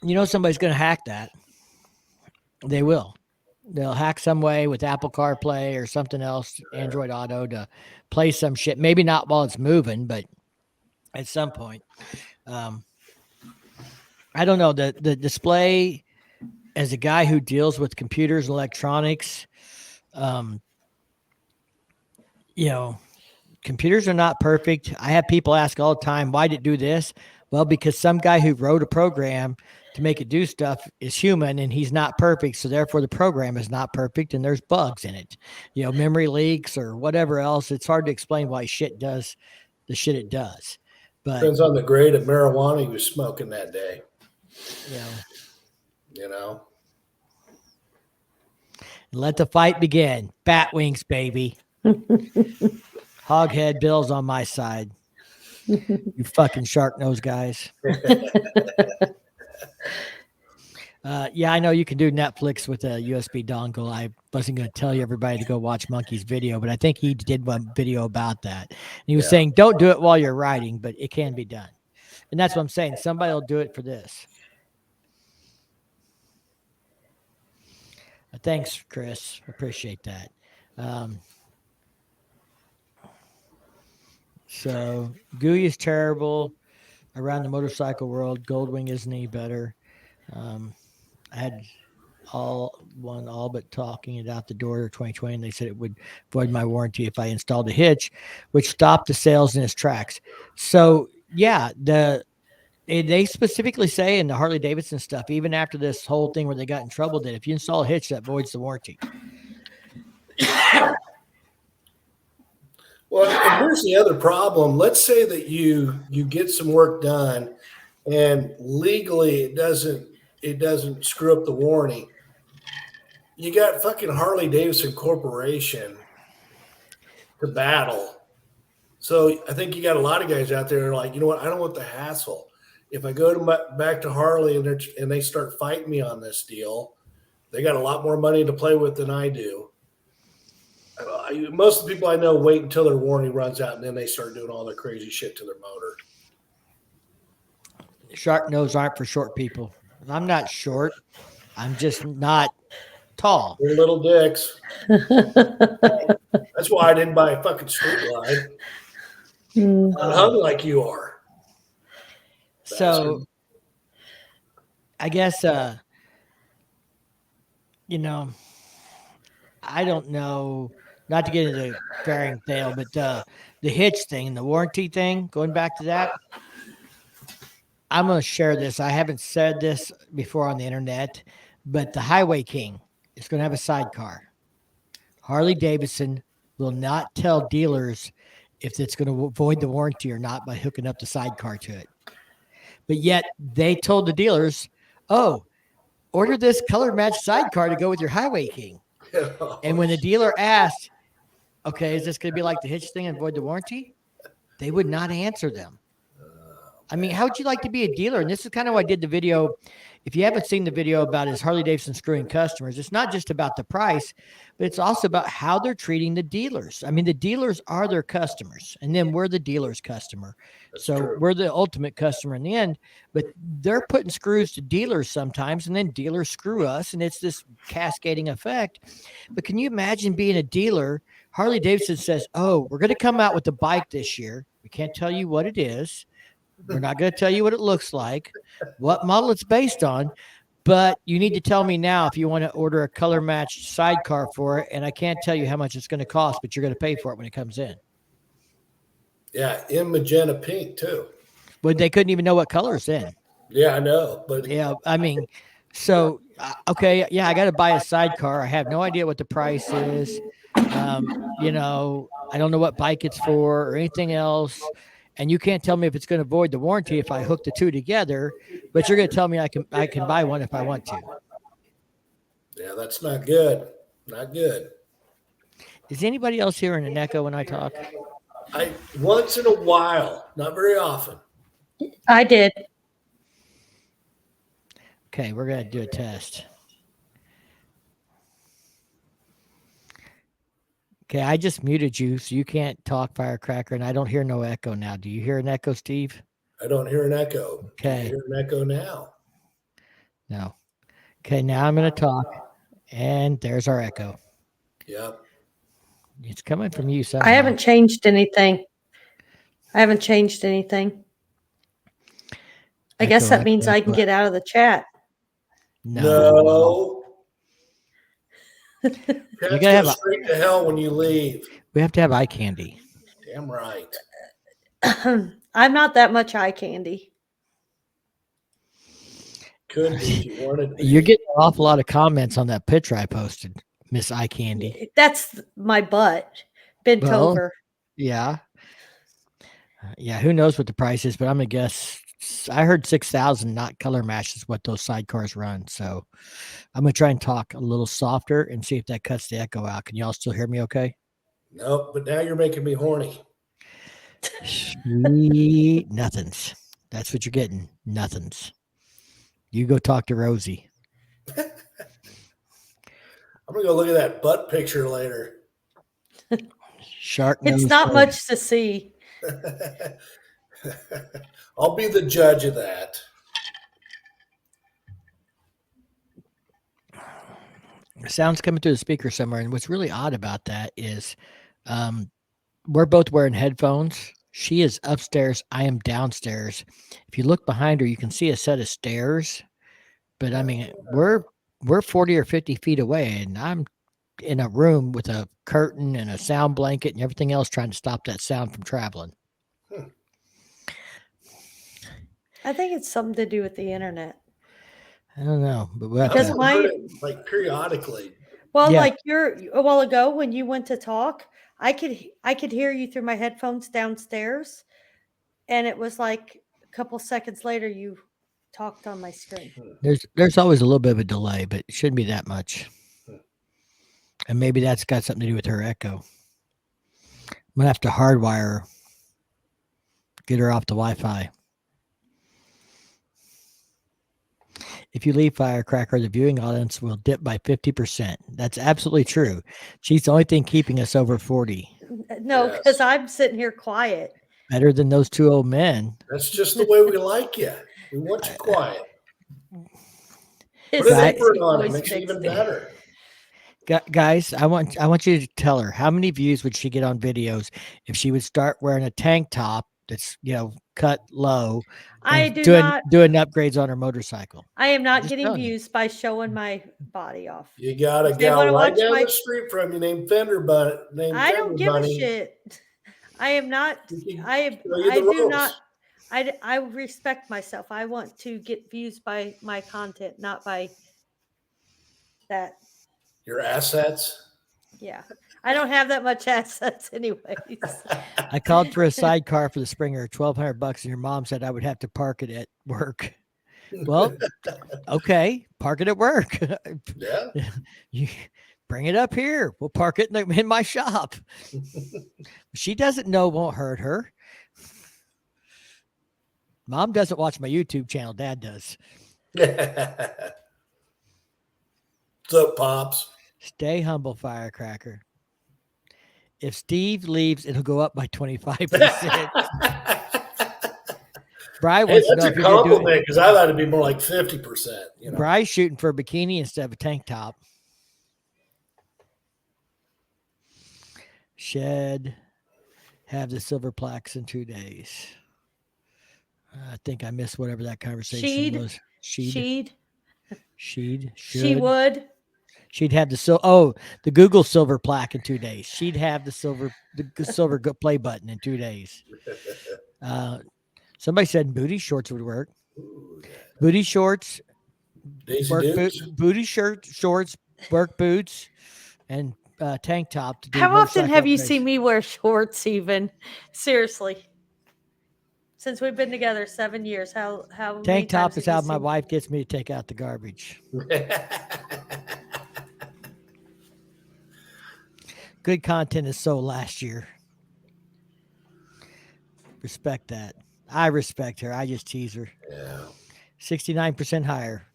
know, somebody's going to hack that. They will. They'll hack some way with Apple CarPlay or something else, Android Auto, to play some shit. Maybe not while it's moving, but at some point. I don't know. The display, as a guy who deals with computers and electronics, you know, computers are not perfect. I have people ask all the time, why did it do this? Well, because some guy who wrote a program to make it do stuff is human and he's not perfect. So therefore the program is not perfect and there's bugs in it, memory leaks or whatever else. It's hard to explain why shit does the shit it does. But depends on the grade of marijuana he was smoking that day. Let the fight begin. Bat wings, baby. Hoghead Bill's on my side. You fucking shark nose guys. I know you can do Netflix with a USB dongle. I wasn't going to tell you everybody to go watch Monkey's video, but I think he did one video about that. And he was saying, don't do it while you're riding, but it can be done. And that's what I'm saying. Somebody will do it for this. Thanks, Chris. Appreciate that. So GUI is terrible around the motorcycle world. Goldwing isn't any better. I had all but talking it out the door 2020, and they said it would void my warranty if I installed a hitch, which stopped the sales in its tracks. So yeah, they specifically say in the Harley Davidson stuff, even after this whole thing where they got in trouble, that if you install a hitch, that voids the warranty. Well, and here's the other problem. Let's say that you get some work done and legally it doesn't screw up the warranty. You got fucking Harley Davidson Corporation to battle. So I think you got a lot of guys out there that are like, you know what? I don't want the hassle. If I go back to Harley and they start fighting me on this deal, they got a lot more money to play with than I do. Most of the people I know wait until their warranty runs out and then they start doing all their crazy shit to their motor. Shark nose aren't for short people. I'm not short. I'm just not tall. They're little dicks. That's why I didn't buy a fucking street light. I'm hung like you are. So I guess, I don't know, not to get into fairing tale, but the hitch thing and the warranty thing, going back to that, I'm going to share this. I haven't said this before on the internet, but the Highway King is going to have a sidecar. Harley Davidson will not tell dealers if it's going to void the warranty or not by hooking up the sidecar to it. But yet they told the dealers, order this color match sidecar to go with your Highway King. And when the dealer asked, okay, is this going to be like the hitch thing and void the warranty? They would not answer them. I mean, how would you like to be a dealer? And this is kind of why I did the video. If you haven't seen the video about his Harley Davidson screwing customers, it's not just about the price, but it's also about how they're treating the dealers. I mean, the dealers are their customers, and then we're the dealer's customer. So we're the ultimate customer in the end, but they're putting screws to dealers sometimes, and then dealers screw us, and it's this cascading effect. But can you imagine being a dealer? Harley Davidson says, we're going to come out with a bike this year. We can't tell you what it is. We're not going to tell you what it looks like, what model it's based on, but you need to tell me now if you want to order a color matched sidecar for it. And I can't tell you how much it's going to cost, but you're going to pay for it when it comes in. Yeah, in magenta pink too. But they couldn't even know what color it's in. Yeah, I know. But yeah, I mean, so, okay. Yeah, I got to buy a sidecar. I have no idea what the price is. I don't know what bike it's for or anything else. And you can't tell me if it's going to void the warranty if I hook the two together, but you're going to tell me I can buy one if I want to. Yeah, that's not good. Not good. Is anybody else hearing an echo when I talk? Once in a while, not very often. I did. Okay, we're going to do a test. Okay, I just muted you, so you can't talk, Firecracker, and I don't hear no echo now. Do you hear an echo, Steve? I don't hear an echo. Okay. I hear an echo now. No. Okay, now I'm going to talk, and there's our echo. Yep. It's coming from you somehow. I haven't changed anything. I guess that means I can get out of the chat. No. You gotta have straight to hell when you leave. We have to have eye candy. Damn right. I'm not that much eye candy. Could be if you wanted to You're be. getting an awful lot of comments on that picture I posted, Miss Eye Candy. That's my butt bent Well, over. yeah. Yeah, who knows what the price is, but I'm gonna guess. I heard 6,000, not color match, is what those sidecars run. So I'm gonna try and talk a little softer and see if that cuts the echo out. Can y'all still hear me? Okay. Nope, but now you're making me horny. Sweet nothings. That's what you're getting. Nothings. You go talk to Rosie. I'm gonna go look at that butt picture later. Shark It's nose not Rosie. much to see. I'll be the judge of that. Sounds coming through the speaker somewhere. And what's really odd about that is we're both wearing headphones. She is upstairs. I am downstairs. If you look behind her, you can see a set of stairs. But I mean, we're 40 or 50 feet away, and I'm in a room with a curtain and a sound blanket and everything else trying to stop that sound from traveling. I think it's something to do with the internet. I don't know, but we'll have Because to, I've my- heard it, like periodically. Well, Yeah. like a while ago when you went to talk, I could hear you through my headphones downstairs, and it was like a couple seconds later you talked on my screen. there's always a little bit of a delay, but it shouldn't be that much. And maybe that's got something to do with her echo. I'm gonna have to hardwire her, get her off the Wi-Fi. If you leave Firecracker, the viewing audience will dip by 50%. That's absolutely true. She's the only thing keeping us over 40. No, Yes. because I'm sitting here quiet. Better than those two old men. That's just the way we like you. We want you quiet. His Put an Right. apron sexy on it, voice makes it even fixed it. better. Guys, I want you to tell her how many views would she get on videos if she would start wearing a tank top that's cut low. I and do doing not. doing upgrades on her motorcycle. I am not Just getting telling you. views by showing my body off. You got a If they wanna gal right watch down my- the street from you named Fender Bunny. I don't give a shit. I am not. I do not. I respect myself. I want to get views by my content, not by that. Your assets. Yeah, I don't have that much assets, anyways. I called for a sidecar for the Springer, $1,200, and your mom said I would have to park it at work. Well, okay, park it at work. Yeah. You bring it up here. We'll park it in my shop. She doesn't know, won't hurt her. Mom doesn't watch my YouTube channel. Dad does. What's up, Pops? Stay humble, Firecracker. If Steve leaves, it'll go up by 25%. Bri Hey, wants to that's know a if you're gonna do it. compliment because I thought it'd be more like 50%. You know, Bry's shooting for a bikini instead of a tank top. Shed. Have the silver plaques in 2 days. I think I missed whatever that conversation She'd. was. She'd. She'd. She would. She'd have the the Google silver plaque in 2 days. She'd have the silver play button in 2 days. Somebody said booty shorts would work. ooh, yeah. Booty shorts, Daisy work Dukes. booty shorts, work boots, and tank top. To do How often motorcycle have you upgrades. seen me wear shorts? Even seriously, since we've been together 7 years, how many Tank top times is have how you my seen- wife gets me to take out the garbage. Good content is so last year. Respect that. I respect her. I just tease her. Yeah. 69% higher.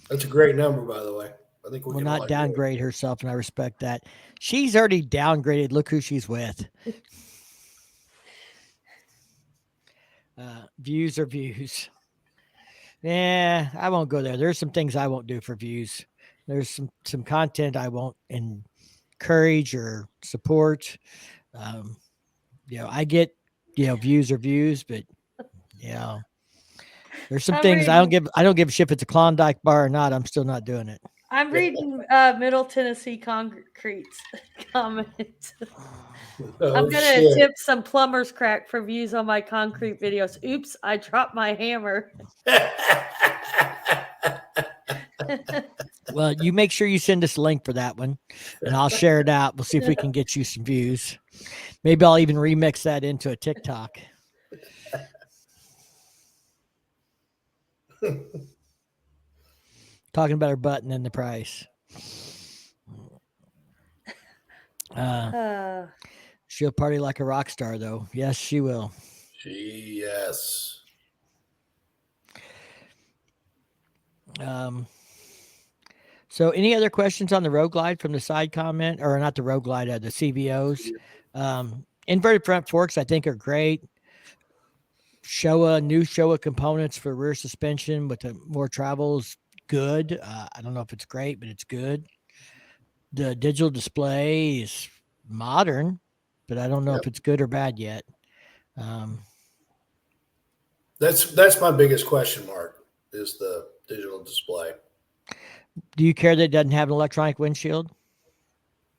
That's a great number, by the way. I think we Will can not all agree. downgrade herself, and I respect that. She's already downgraded. Look who she's with. Views are views. Yeah, I won't go there. There's some things I won't do for views. There's some content I won't encourage or support. I get views are views, but there's some I'm things I reading- don't give a shit if it's a Klondike bar or not. I'm still not doing it. I'm reading Middle Tennessee Concrete's comment. Oh, I'm gonna shit. tip some plumber's crack for views on my concrete videos. Oops, I dropped my hammer. Well, you make sure you send us a link for that one, and I'll share it out. We'll see if we can get you some views. Maybe I'll even remix that into a TikTok. Talking about her button and the price. She'll party like a rock star, though. Yes, she will. Yes. So, any other questions on the Road Glide from the side comment, or not the Road Glide, the CVOs? Inverted front forks, I think, are great. New Showa components for rear suspension with the more travel is good. I don't know if it's great, but it's good. The digital display is modern, but I don't know if it's good or bad yet. That's my biggest question mark is the digital display. Do you care that it doesn't have an electronic windshield?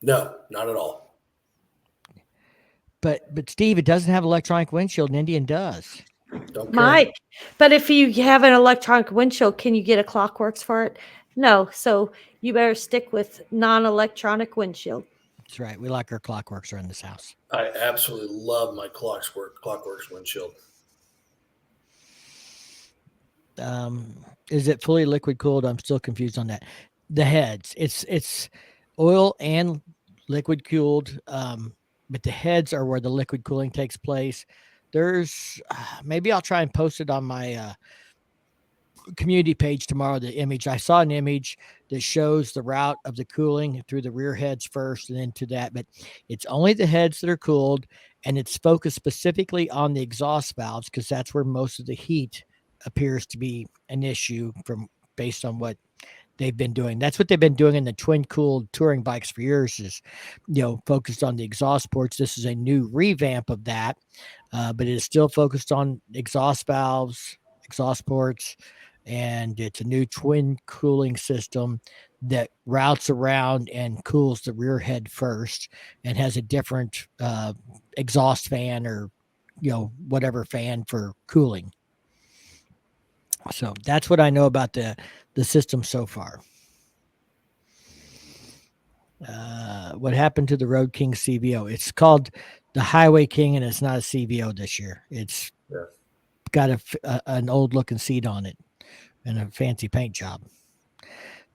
No, not at all. But Steve, it doesn't have electronic windshield, and Indian does. Don't care. Mike, but if you have an electronic windshield, can you get a Clockworks for it? No, so you better stick with non-electronic windshield. That's right. We like our Clockworks around this house. I absolutely love my Clockworks windshield. Is it fully liquid cooled? I'm still confused on that. The heads, it's oil and liquid cooled, but the heads are where the liquid cooling takes place. There's maybe I'll try and post it on my community page tomorrow. The image, I saw an image that shows the route of the cooling through the rear heads first and into that, but it's only the heads that are cooled, and it's focused specifically on the exhaust valves because that's where most of the heat appears to be an issue based on what they've been doing. That's what they've been doing in the twin cooled touring bikes for years, is focused on the exhaust ports. This is a new revamp of that, but it is still focused on exhaust valves, exhaust ports, and it's a new twin cooling system that routes around and cools the rear head first and has a different exhaust fan or whatever fan for cooling. So that's what I know about the system so far. What happened to the Road King CVO? It's called the Highway King, and it's not a CVO this year. It's got an old looking seat on it and a fancy paint job.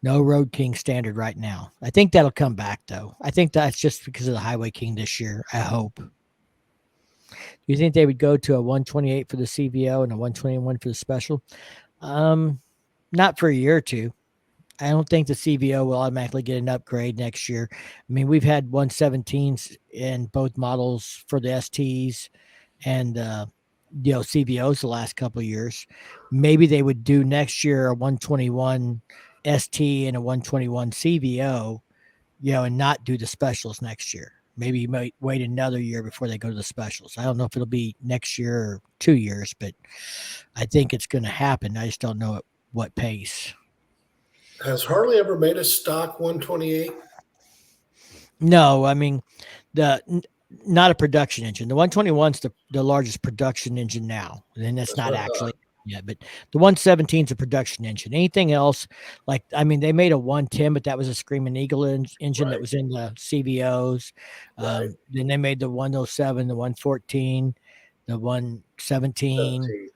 No Road King standard right now. I think that'll come back, though. I think that's just because of the Highway King this year, I hope. Do you think they would go to a 128 for the CVO and a 121 for the special? Not for a year or two. I don't think the CVO will automatically get an upgrade next year. I mean, we've had 117s in both models for the STs and CVOs the last couple of years. Maybe they would do next year a 121 ST and a 121 CVO, and not do the specials next year. Maybe you might wait another year before they go to the specials. I don't know if it'll be next year or 2 years, but I think it's going to happen. I just don't know at what pace. Has Harley ever made a stock 128? No, I mean, not a production engine. The 121's the largest production engine now, and that's not actually yet, but the 117 is a production engine. Anything else, they made a 110, but that was a Screaming Eagle engine that was in the CVOs. Then they made the 107, the 114, the 117.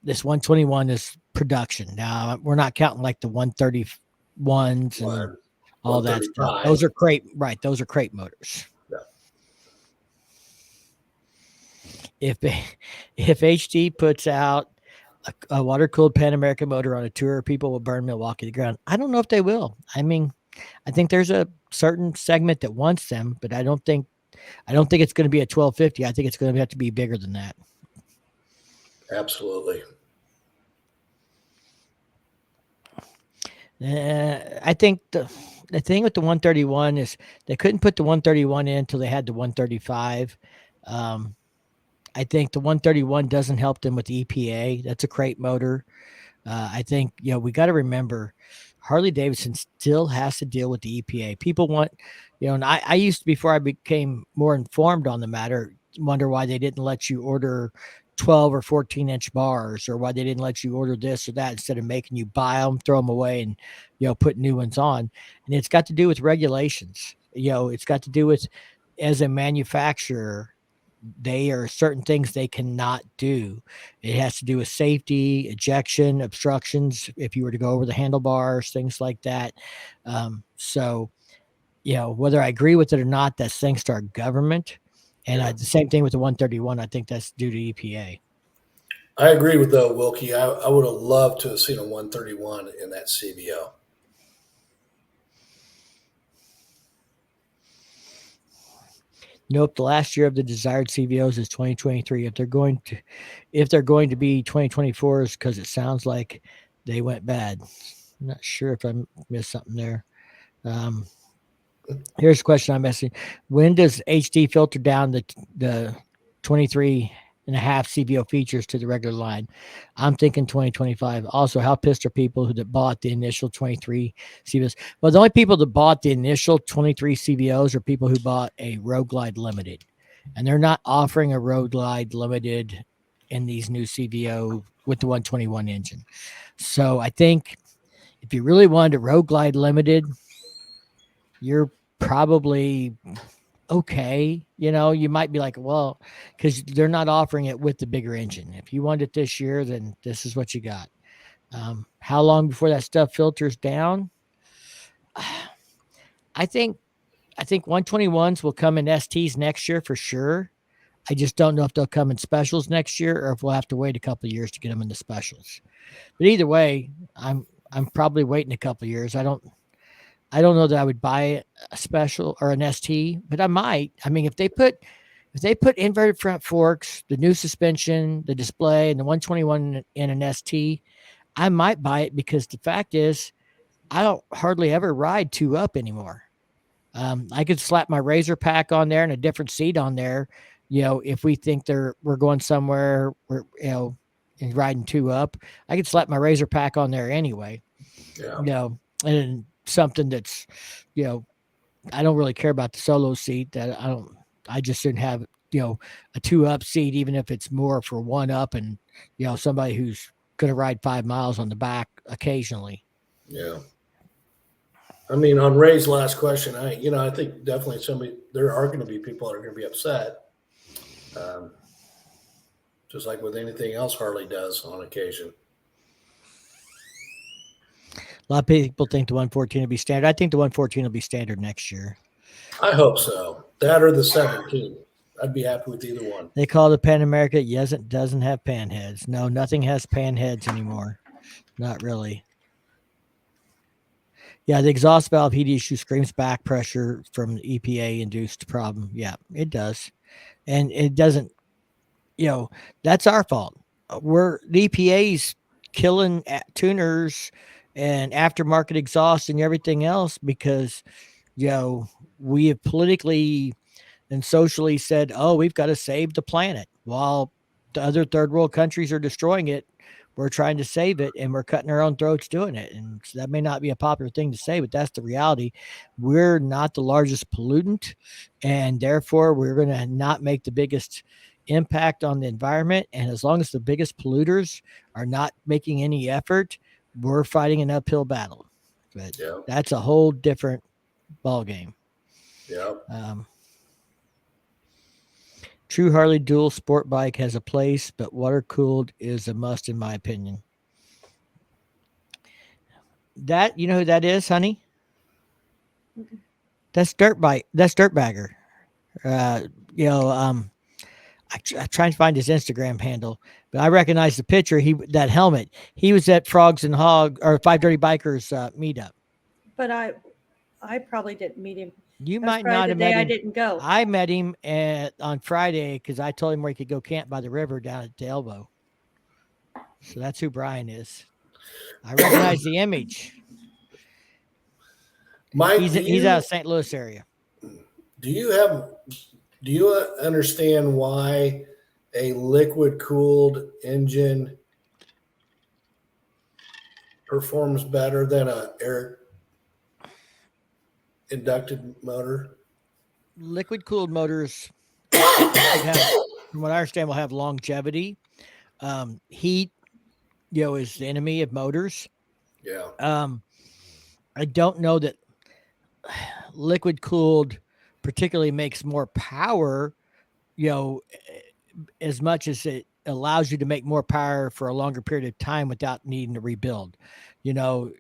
This 121 is production. Now we're not counting like the 131s and all that stuff. Those are crate, right? Those are crate motors. If HD puts out a water-cooled Pan American motor on a tour, people will burn Milwaukee to the ground. I don't know if they will. I mean, I think there's a certain segment that wants them, but I don't think it's going to be a 1250. I think it's going to have to be bigger than that. Absolutely. I think the thing with the 131 is they couldn't put the 131 in until they had the 135. I think the 131 doesn't help them with the EPA. That's a crate motor. I think, we got to remember Harley Davidson still has to deal with the EPA. People want, and I used to, before I became more informed on the matter, wonder why they didn't let you order 12 or 14-inch bars, or why they didn't let you order this or that instead of making you buy them, throw them away, and put new ones on. And it's got to do with regulations. It's got to do with, as a manufacturer, they are certain things they cannot do. It has to do with safety, ejection, obstructions, if you were to go over the handlebars, things like that. So whether I agree with it or not, that's thanks to our government. And the same thing with the 131. I think that's due to EPA. I agree with Wilkie. I would have loved to have seen a 131 in that CVO. Nope. The last year of the desired CVOs is 2023. If they're going to be 2024s, because it sounds like they went bad. I'm not sure if I missed something there. Here's a question I'm asking: when does HD filter down the 23 and a half CVO features to the regular line? I'm thinking 2025. Also, how pissed are people that bought the initial 23 CVOs? Well, the only people that bought the initial 23 CVOs are people who bought a Road Glide Limited, and they're not offering a Road Glide Limited in these new CVO with the 121 engine. So I think if you really wanted a Road Glide Limited, you're probably okay. You might be like, well, because they're not offering it with the bigger engine. If you want it this year, then this is what you got. How long before that stuff filters down? I think 121s will come in STs next year for sure. I just don't know if they'll come in specials next year, or if we'll have to wait a couple of years to get them in the specials. But either way, I'm probably waiting a couple of years. I don't know that I would buy a special or an ST, but I might. I mean, if they put inverted front forks, the new suspension, the display, and the 121 in an ST, I might buy it, because the fact is, I don't hardly ever ride 2-up anymore. I could slap my Razor pack on there and a different seat on there. If we think we're going somewhere, and riding 2-up, I could slap my Razor pack on there anyway. Yeah. And something that's, I don't really care about the solo seat. I just shouldn't have, a 2-up seat, even if it's more for 1-up and, somebody who's going to ride 5 miles on the back occasionally. Yeah. I mean, on Ray's last question, I think definitely there are going to be people that are going to be upset. Just like with anything else Harley does on occasion. A lot of people think the 114 will be standard. I think the 114 will be standard next year. I hope so. That or the 17. I'd be happy with either one. They call the Pan America. Yes, it doesn't have pan heads. No, nothing has pan heads anymore. Not really. Yeah, the exhaust valve heat issue screams back pressure from the EPA-induced problem. Yeah, it does. And it doesn't, that's our fault. The EPA's killing tuners and aftermarket exhaust and everything else, because we have politically and socially said, oh, we've got to save the planet, while the other third world countries are destroying it. We're trying to save it, and we're cutting our own throats doing it. And so that may not be a popular thing to say, but that's the reality. We're not the largest pollutant, and therefore we're going to not make the biggest impact on the environment. And as long as the biggest polluters are not making any effort, we're fighting an uphill battle. But that's a whole different ball game. Yeah. True Harley dual sport bike has a place, but water cooled is a must, in my opinion. That, you know who that is, honey? That's dirt bike. That's Dirtbagger. I try to find his Instagram handle, but I recognize the picture. That helmet. He was at Frogs and Hog, or Five Dirty Bikers meetup. But I probably didn't meet him. You might not have met him. I didn't go. I met him on Friday, because I told him where he could go camp by the river down at the Elbow. So that's who Brian is. I recognize the image. Mike, he's out of St. Louis area. Do you understand why a liquid cooled engine performs better than a air inducted motor? Liquid cooled motors have, from what I understand, will have longevity. Heat, is the enemy of motors. Yeah. I don't know that liquid cooled particularly makes more power, as much as it allows you to make more power for a longer period of time without needing to rebuild. You know,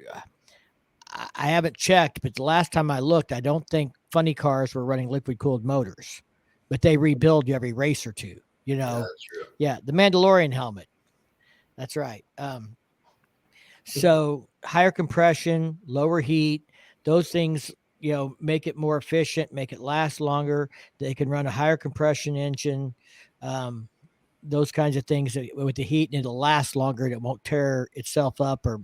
I haven't checked, but the last time I looked, I don't think funny cars were running liquid cooled motors, but they rebuild you every race or two. Yeah, that's true. Yeah, the Mandalorian helmet. That's right. So higher compression, lower heat, those things, make it more efficient, make it last longer. They can run a higher compression engine. Those kinds of things that, with the heat, and it'll last longer and it won't tear itself up or,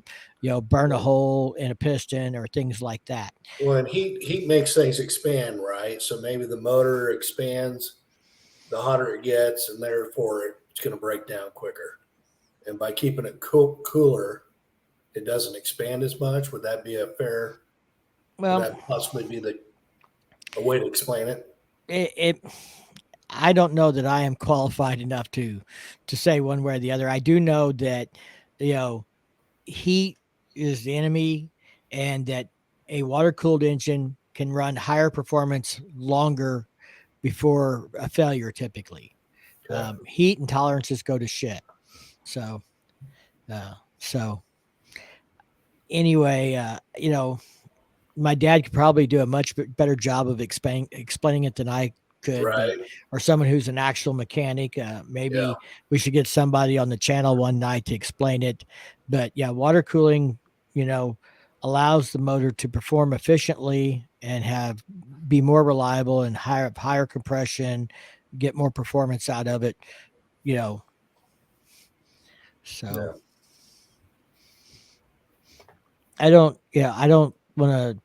burn a hole in a piston or things like that. Well, and heat makes things expand, right? So maybe the motor expands the hotter it gets, and therefore it's going to break down quicker. And by keeping it cooler, it doesn't expand as much. Would that be a fair? Well, would that possibly be a way to explain it? I don't know that I am qualified enough to say one way or the other. I do know that, heat is the enemy, and that a water cooled engine can run higher performance longer before a failure typically. Okay. Heat intolerances go to shit. So anyway, my dad could probably do a much better job of explaining it than I could, Right. or someone who's an actual mechanic. Maybe Yeah. we should get somebody on the channel one night to explain it. But yeah, water cooling, allows the motor to perform efficiently and be more reliable and higher compression, get more performance out of it, So Yeah. I don't want to.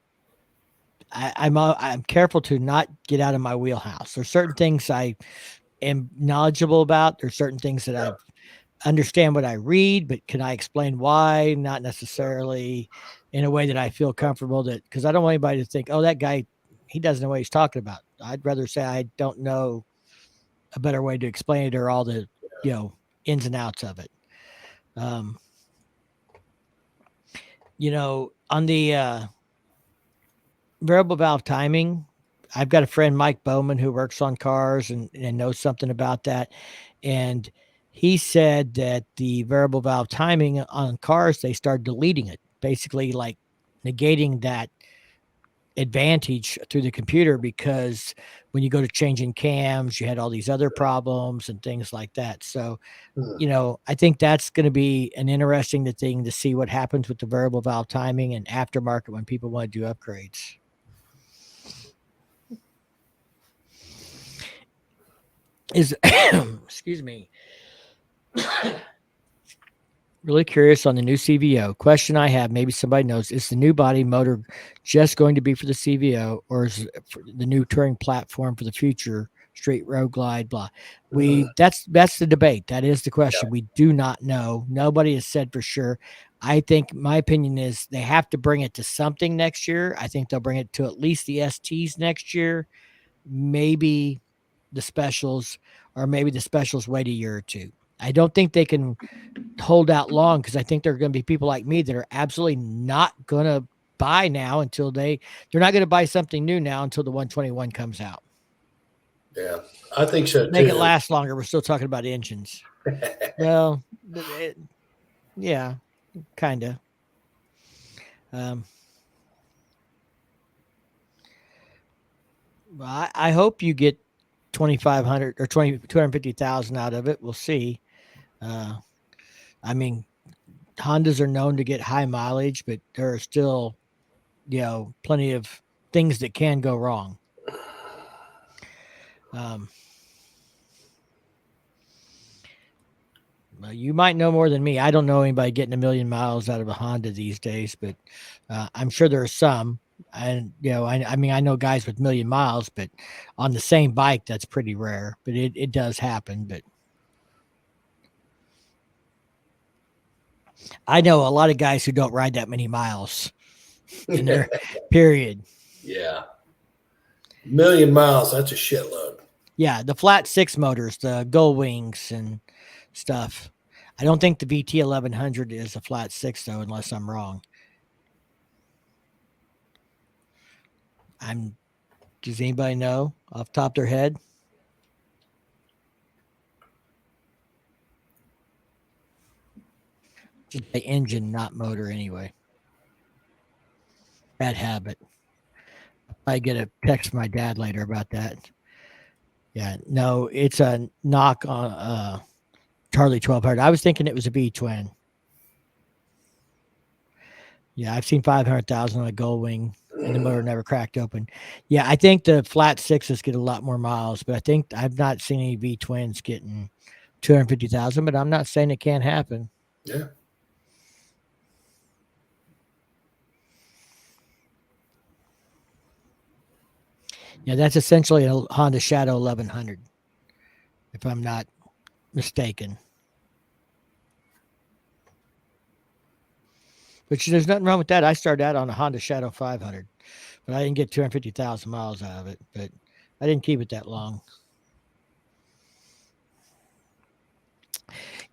I'm careful to not get out of my wheelhouse. There's certain things I am knowledgeable about. There's certain things that I understand what I read, but can I explain why? Not necessarily in a way that I feel comfortable, that, because I don't want anybody to think, oh, that guy, he doesn't know what he's talking about. I'd rather say I don't know a better way to explain it, or all the, ins and outs of it. On the variable valve timing, I've got a friend, Mike Bowman, who works on cars and knows something about that. And he said that the variable valve timing on cars, they started deleting it, basically like negating that advantage through the computer, because when you go to changing cams, you had all these other problems and things like that. So, I think that's going to be an interesting thing to see what happens with the variable valve timing and aftermarket when people want to do upgrades. Excuse me. Really curious on the new CVO. Question I have, maybe somebody knows, is the new body motor just going to be for the CVO, or is it for the new touring platform for the future? Straight road glide, blah. That's the debate. That is the question. We do not know. Nobody has said for sure. I think my opinion is they have to bring it to something next year. I think they'll bring it to at least the STs next year, maybe the specials, or maybe the specials wait a year or two. I don't think they can hold out long, because I think there are going to be people like me that are absolutely not going to buy now until they're not going to buy something new now until the 121 comes out. Yeah, I think so too. Make it last longer. We're still talking about engines. Well, yeah, kind of. I hope you get 2,500 or 250,000 out of it. We'll see. I mean, Hondas are known to get high mileage, but there are still, plenty of things that can go wrong. You might know more than me. I don't know anybody getting 1 million miles out of a Honda these days, but I'm sure there are some. And, I mean, I know guys with 1 million miles, but on the same bike, that's pretty rare, but it does happen. But I know a lot of guys who don't ride that many miles in their period. Yeah. 1,000,000 miles. That's a shitload. Yeah, the flat six motors, the gull wings and stuff. I don't think the VT 1100 is a flat six though, unless I'm wrong. Does anybody know off the top of their head? Just the engine, not motor anyway. Bad habit. I get a text from my dad later about that. Yeah, no, it's a knock on Charlie 1200. I was thinking it was a V twin. Yeah, I've seen 500,000 on a gull wing and the motor never cracked open. Yeah, I think the flat sixes get a lot more miles, but I think I've not seen any V twins getting 250,000, but I'm not saying it can't happen. Yeah. Yeah, that's essentially a Honda Shadow 1100, if I'm not mistaken. Which there's nothing wrong with that. I started out on a Honda Shadow 500, but I didn't get 250,000 miles out of it. But I didn't keep it that long.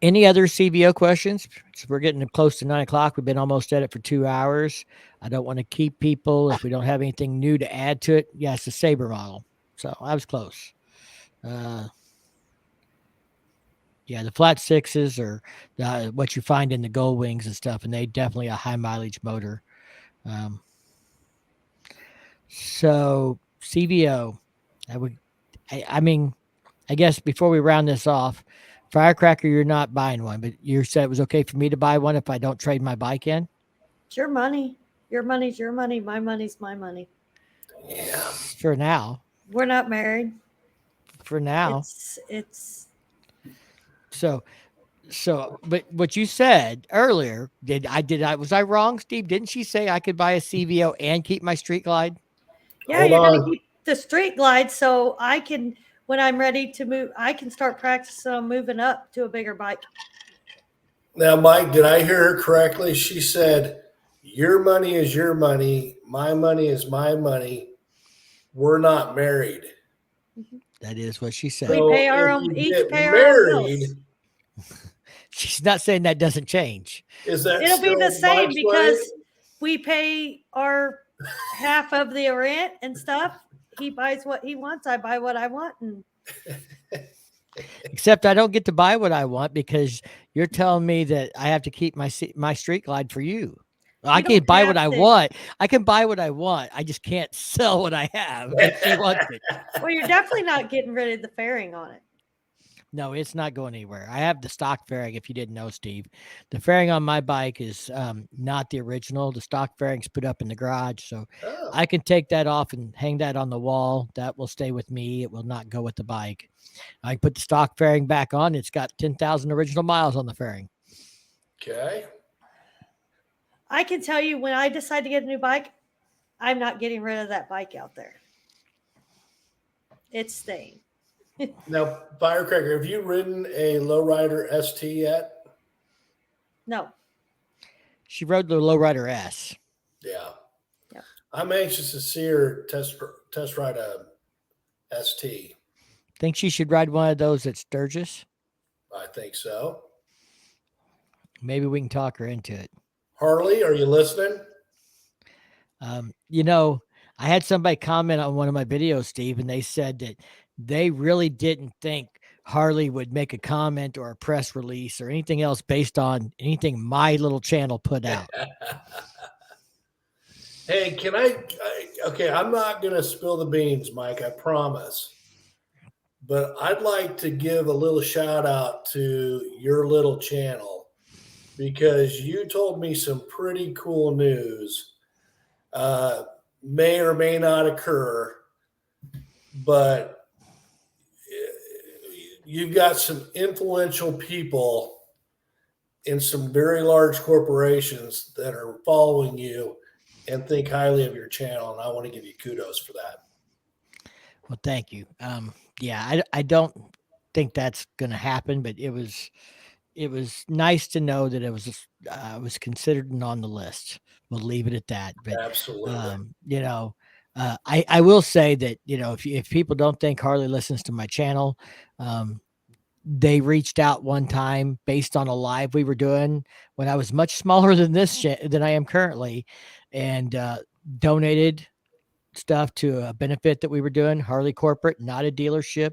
Any other CVO questions? So we're getting close to 9:00. We've been almost at it for 2 hours. I don't want to keep people if we don't have anything new to add to it. Yeah, it's the Sabre model. So I was close. Yeah, the flat sixes are what you find in the gull wings and stuff, and they definitely a high mileage motor. So CVO, I mean, I guess before we round this off, Firecracker, you're not buying one, but you said it was okay for me to buy one if I don't trade my bike in. It's your money. Your money's your money. My money's my money. Yeah. For now. We're not married. For now. It's. So, but what you said earlier, was I wrong, Steve? Didn't she say I could buy a CVO and keep my Street Glide? Yeah, Hold you're going on. to keep the Street Glide so I can, when I'm ready to move, I can start practicing on moving up to a bigger bike. Now, Mike, did I hear her correctly? She said, your money is your money. My money is my money. We're not married. That is what she said. We pay our if own, you each get pay our own married, bills. She's not saying that doesn't change. is that It'll be still the same Mike's because money? we pay our half of the rent and stuff. He buys what he wants. I buy what I want. And Except I don't get to buy what I want because you're telling me that I have to keep my Street Glide for you. I can buy what I want. I can buy what I want. I just can't sell what I have if she wants it. Well, you're definitely not getting rid of the fairing on it. No, it's not going anywhere. I have the stock fairing, if you didn't know, Steve. The fairing on my bike is not the original. The stock fairing's put up in the garage, so I can take that off and hang that on the wall. That will stay with me. It will not go with the bike. I can put the stock fairing back on. It's got 10,000 original miles on the fairing. Okay. I can tell you when I decide to get a new bike, I'm not getting rid of that bike out there. It's staying. Now, Firecracker, have you ridden a lowrider ST yet? No. She rode the Lowrider S. Yeah. Yep. I'm anxious to see her test ride a ST. Think she should ride one of those at Sturgis? I think so. Maybe we can talk her into it. Harley, are you listening? I had somebody comment on one of my videos, Steve, and they said that they really didn't think Harley would make a comment or a press release or anything else based on anything my little channel put out. Hey, okay, I'm not going to spill the beans, Mike, I promise. But I'd like to give a little shout out to your little channel because you told me some pretty cool news. May or may not occur, but you've got some influential people in some very large corporations that are following you and think highly of your channel. And I want to give you kudos for that. Well, thank you. I don't think that's going to happen, but it was it was nice to know that it was considered and on the list. We'll leave it at that. But Absolutely. I will say that if people don't think Harley listens to my channel, they reached out one time based on a live we were doing when I was much smaller than than I am currently, and donated stuff to a benefit that we were doing. Harley Corporate, not a dealership.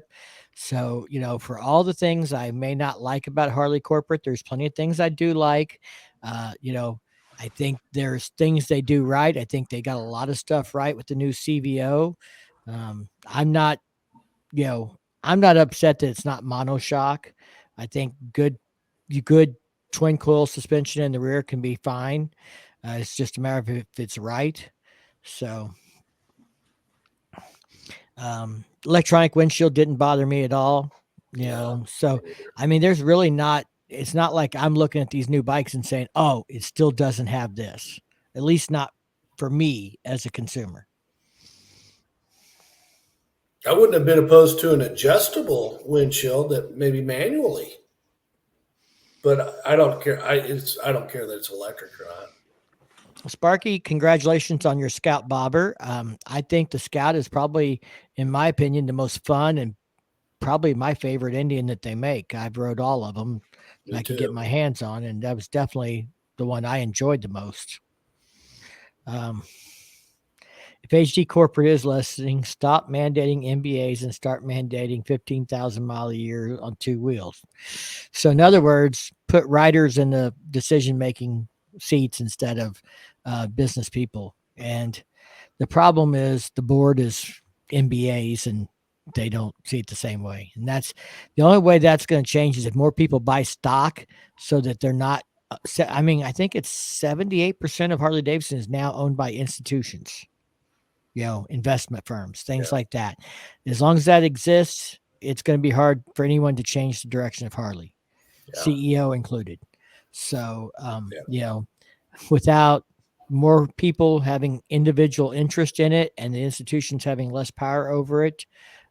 So, for all the things I may not like about Harley Corporate, there's plenty of things I do like. I think there's things they do right. I think they got a lot of stuff right with the new CVO. I'm not, I'm not upset that it's not monoshock. I think good twin coil suspension in the rear can be fine. It's just a matter of if it's right. So, electronic windshield didn't bother me at all, so I mean, there's really not, it's not like I'm looking at these new bikes and saying, oh, it still doesn't have this, at least not for me as a consumer. I wouldn't have been opposed to an adjustable windshield that maybe manually, but I don't care. I don't care that it's electric or not. Sparky, congratulations on your Scout bobber. I think the Scout is probably, in my opinion, the most fun and probably my favorite Indian that they make. I've rode all of them that I could get my hands on, and that was definitely the one I enjoyed the most. If HD Corporate is listening, stop mandating MBAs and start mandating 15,000 mile a year on two wheels. So in other words, put riders in the decision-making seats instead of business people. And the problem is the board is MBAs and they don't see it the same way. And that's the only way that's going to change is if more people buy stock so that they're not, I mean, I think it's 78% of Harley Davidson is now owned by institutions, investment firms, things like that. As long as that exists, it's going to be hard for anyone to change the direction of Harley, CEO included. So, without more people having individual interest in it and the institutions having less power over it,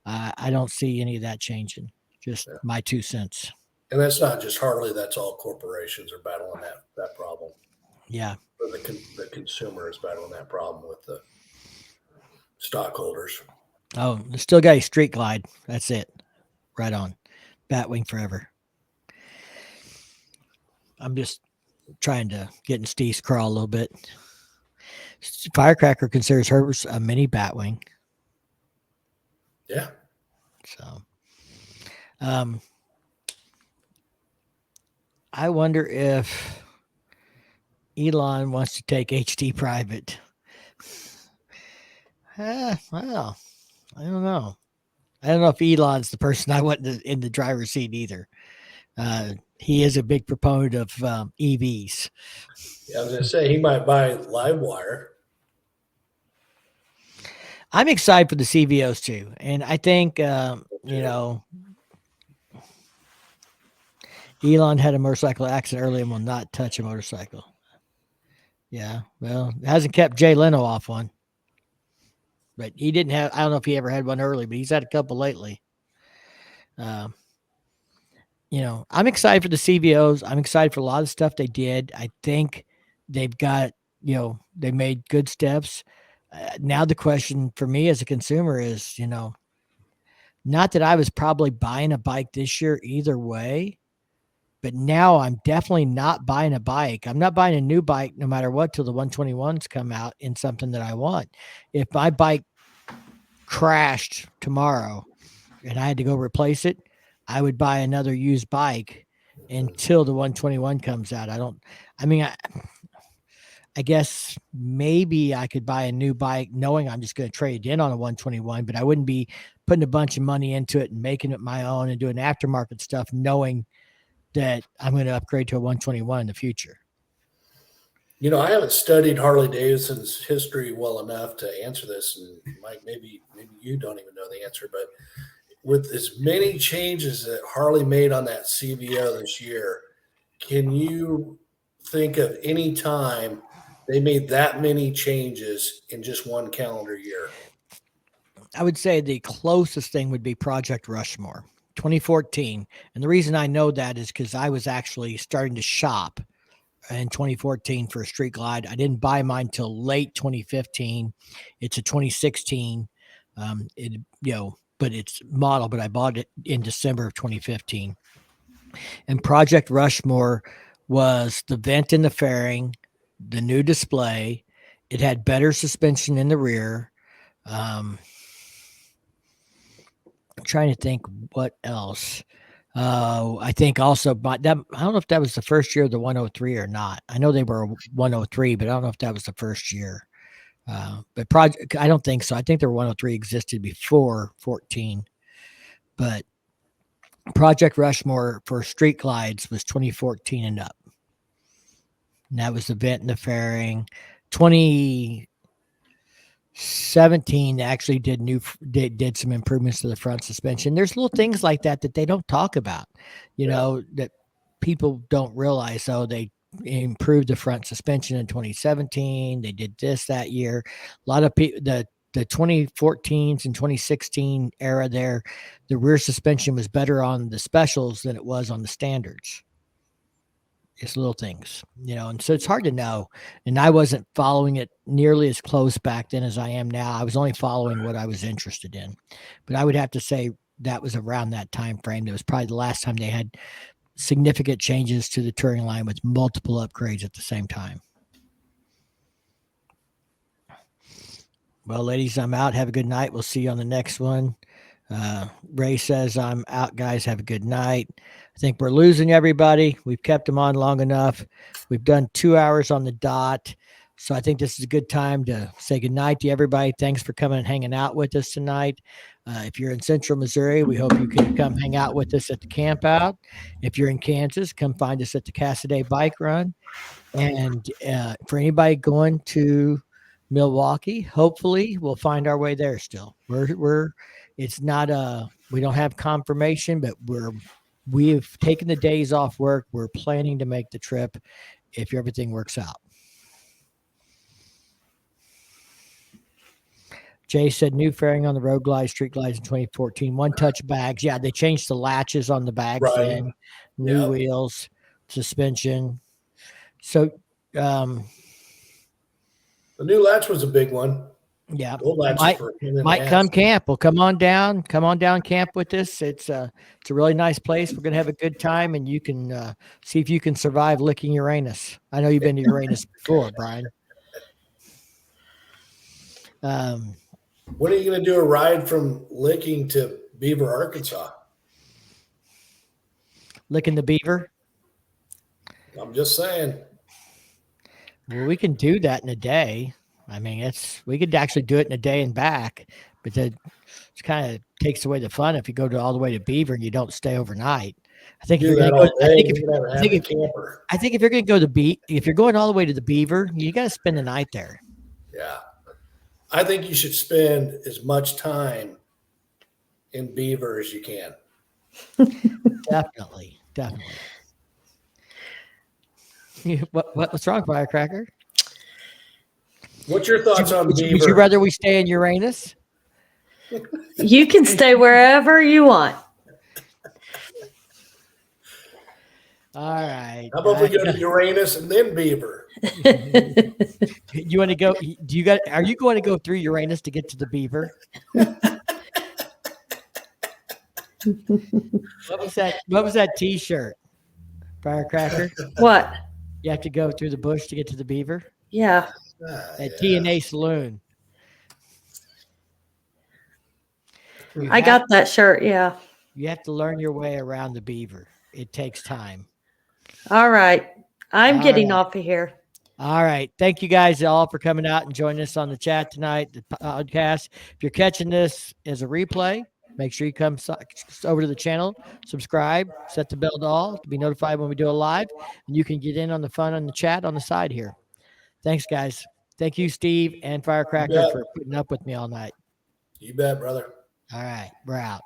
I don't see any of that changing. Just my 2 cents. And that's not just Harley. That's all corporations are battling that problem. Yeah. Or the consumer is battling that problem with the stockholders. Oh, still got a Street Glide. That's it. Right on. Batwing forever. I'm just trying to get in Steve's crawl a little bit. Firecracker considers hers a mini Batwing. Yeah. So, I wonder if Elon wants to take HD private. Well, I don't know. I don't know if Elon's the person I want in the driver's seat either. He is a big proponent of EVs. Yeah, I was going to say he might buy Livewire. I'm excited for the CVOs too. And I think, Elon had a motorcycle accident early and will not touch a motorcycle. Yeah, well, it hasn't kept Jay Leno off one. But he didn't have, I don't know if he ever had one early, but he's had a couple lately. I'm excited for the CVOs. I'm excited for a lot of stuff they did. I think they've got, they made good steps. Now the question for me as a consumer is, not that I was probably buying a bike this year either way, but now I'm definitely not buying a bike. I'm not buying a new bike no matter what till the 121s come out in something that I want. If my bike crashed tomorrow and I had to go replace it, I would buy another used bike until the 121 comes out. I guess maybe I could buy a new bike knowing I'm just going to trade in on a 121, but I wouldn't be putting a bunch of money into it and making it my own and doing aftermarket stuff knowing that I'm going to upgrade to a 121 in the future. I haven't studied Harley Davidson's history well enough to answer this, and Mike, maybe you don't even know the answer, but with as many changes that Harley made on that CVO this year, can you think of any time they made that many changes in just one calendar year? I would say the closest thing would be Project Rushmore. 2014. And the reason I know that is because I was actually starting to shop in 2014 for a Street Glide. I didn't buy mine till late 2015. It's a 2016. But it's model, but I bought it in December of 2015. And Project Rushmore was the vent in the fairing, the new display. It had better suspension in the rear. I'm trying to think what else. I think also, but that, I don't know if that was the first year of the 103 or not. I know they were 103, but I don't know if that was the first year. But Project, I don't think so. I think their 103 existed before 14, but Project Rushmore for Street Glides was 2014 and up. And that was the vent and the fairing. 2017 they actually did some improvements to the front suspension. There's little things like that they don't talk about, that people don't realize. So they improved the front suspension in 2017. They did this that year. A lot of people, the 2014s and 2016 era there, the rear suspension was better on the specials than it was on the standards. It's little things, and so it's hard to know. And I wasn't following it nearly as close back then as I am now. I was only following what I was interested in. But I would have to say that was around that time frame. It was probably the last time they had significant changes to the touring line with multiple upgrades at the same time. Well, ladies, I'm out. Have a good night. We'll see you on the next one. Ray says, I'm out, guys. Have a good night. I think we're losing everybody. We've kept them on long enough. We've done 2 hours on the dot. So I think this is a good time to say good night to everybody. Thanks for coming and hanging out with us tonight. If you're in Central Missouri, we hope you can come hang out with us at the camp out. If you're in Kansas, come find us at the Cassaday Bike Run. And for anybody going to Milwaukee, hopefully we'll find our way there still. It's not we don't have confirmation, but we've taken the days off work. We're planning to make the trip if everything works out. Jay said new fairing on the road glides, street glides in 2014. One touch bags. Yeah, they changed the latches on the bags then. New wheels, suspension. So the new latch was a big one. Yeah, might come camp. Well, come on down camp with us. It's a really nice place. We're gonna have a good time, and you can see if you can survive licking Uranus. I know you've been to Uranus before, Brian. When are you gonna do a ride from Licking to Beaver, Arkansas? Licking the Beaver? I'm just saying. Well, we can do that in a day. I mean, we could actually do it in a day and back, but it kind of takes away the fun if you go all the way to Beaver and you don't stay overnight. I think if you're going to go if you're going all the way to the Beaver, you got to spend the night there. Yeah, I think you should spend as much time in Beaver as you can. Definitely. What's wrong, Firecracker? What's your thoughts on Beaver? Would you rather we stay in Uranus? You can stay wherever you want. All right. How about we go to Uranus and then Beaver? You want to go? Are you going to go through Uranus to get to the Beaver? What was that T-shirt, Firecracker? What? You have to go through the bush to get to the Beaver? Yeah. At T&A Saloon. I got that shirt, yeah. You have to learn your way around the Beaver. It takes time. All right. I'm getting off of here. All right. Thank you guys all for coming out and joining us on the chat tonight, the podcast. If you're catching this as a replay, make sure you come over to the channel, subscribe, set the bell to all to be notified when we do a live, and you can get in on the fun on the chat on the side here. Thanks, guys. Thank you, Steve and Firecracker, for putting up with me all night. You bet, brother. All right. We're out.